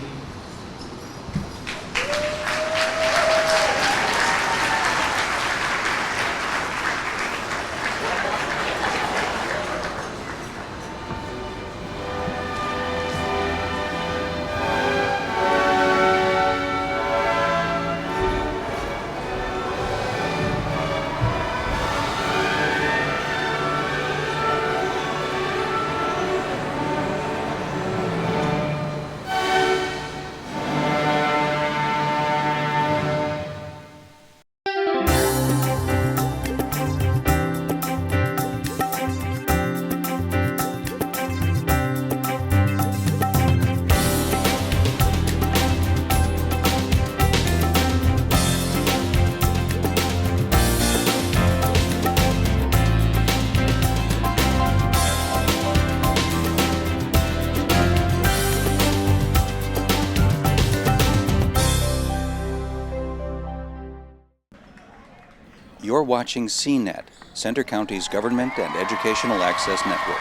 You're watching CNET, Center County's Government and Educational Access Network.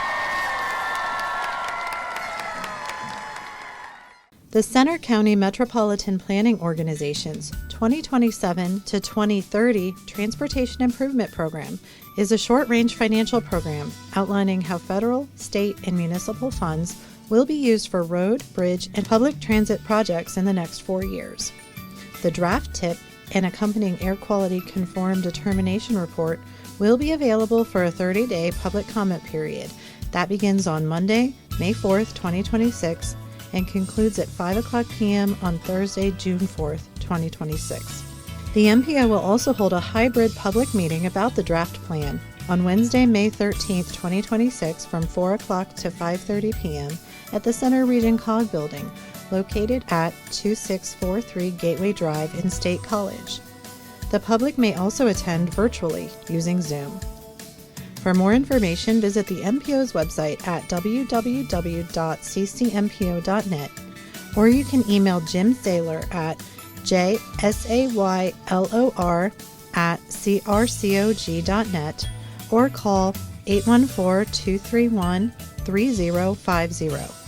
The Center County Metropolitan Planning Organization's 2027 to 2030 Transportation Improvement Program is a short-range financial program outlining how federal, state, and municipal funds will be used for road, bridge, and public transit projects in the next 4 years. The draft tip and accompanying air quality conform determination report will be available for a 30-day public comment period that begins on Monday, May 4th, 2026, and concludes at 5:00 p.m. on Thursday, June 4th, 2026. The MPO will also hold a hybrid public meeting about the draft plan on Wednesday, May 13th, 2026 from 4 o'clock to 5:30 p.m. at the Center Region Cog Building, located at 2643 Gateway Drive in State College. The public may also attend virtually using Zoom. For more information, visit the MPO's website at www.ccmpo.net, or you can email Jim Saylor at jsaylor@crcog.net, or call 814-231-3050.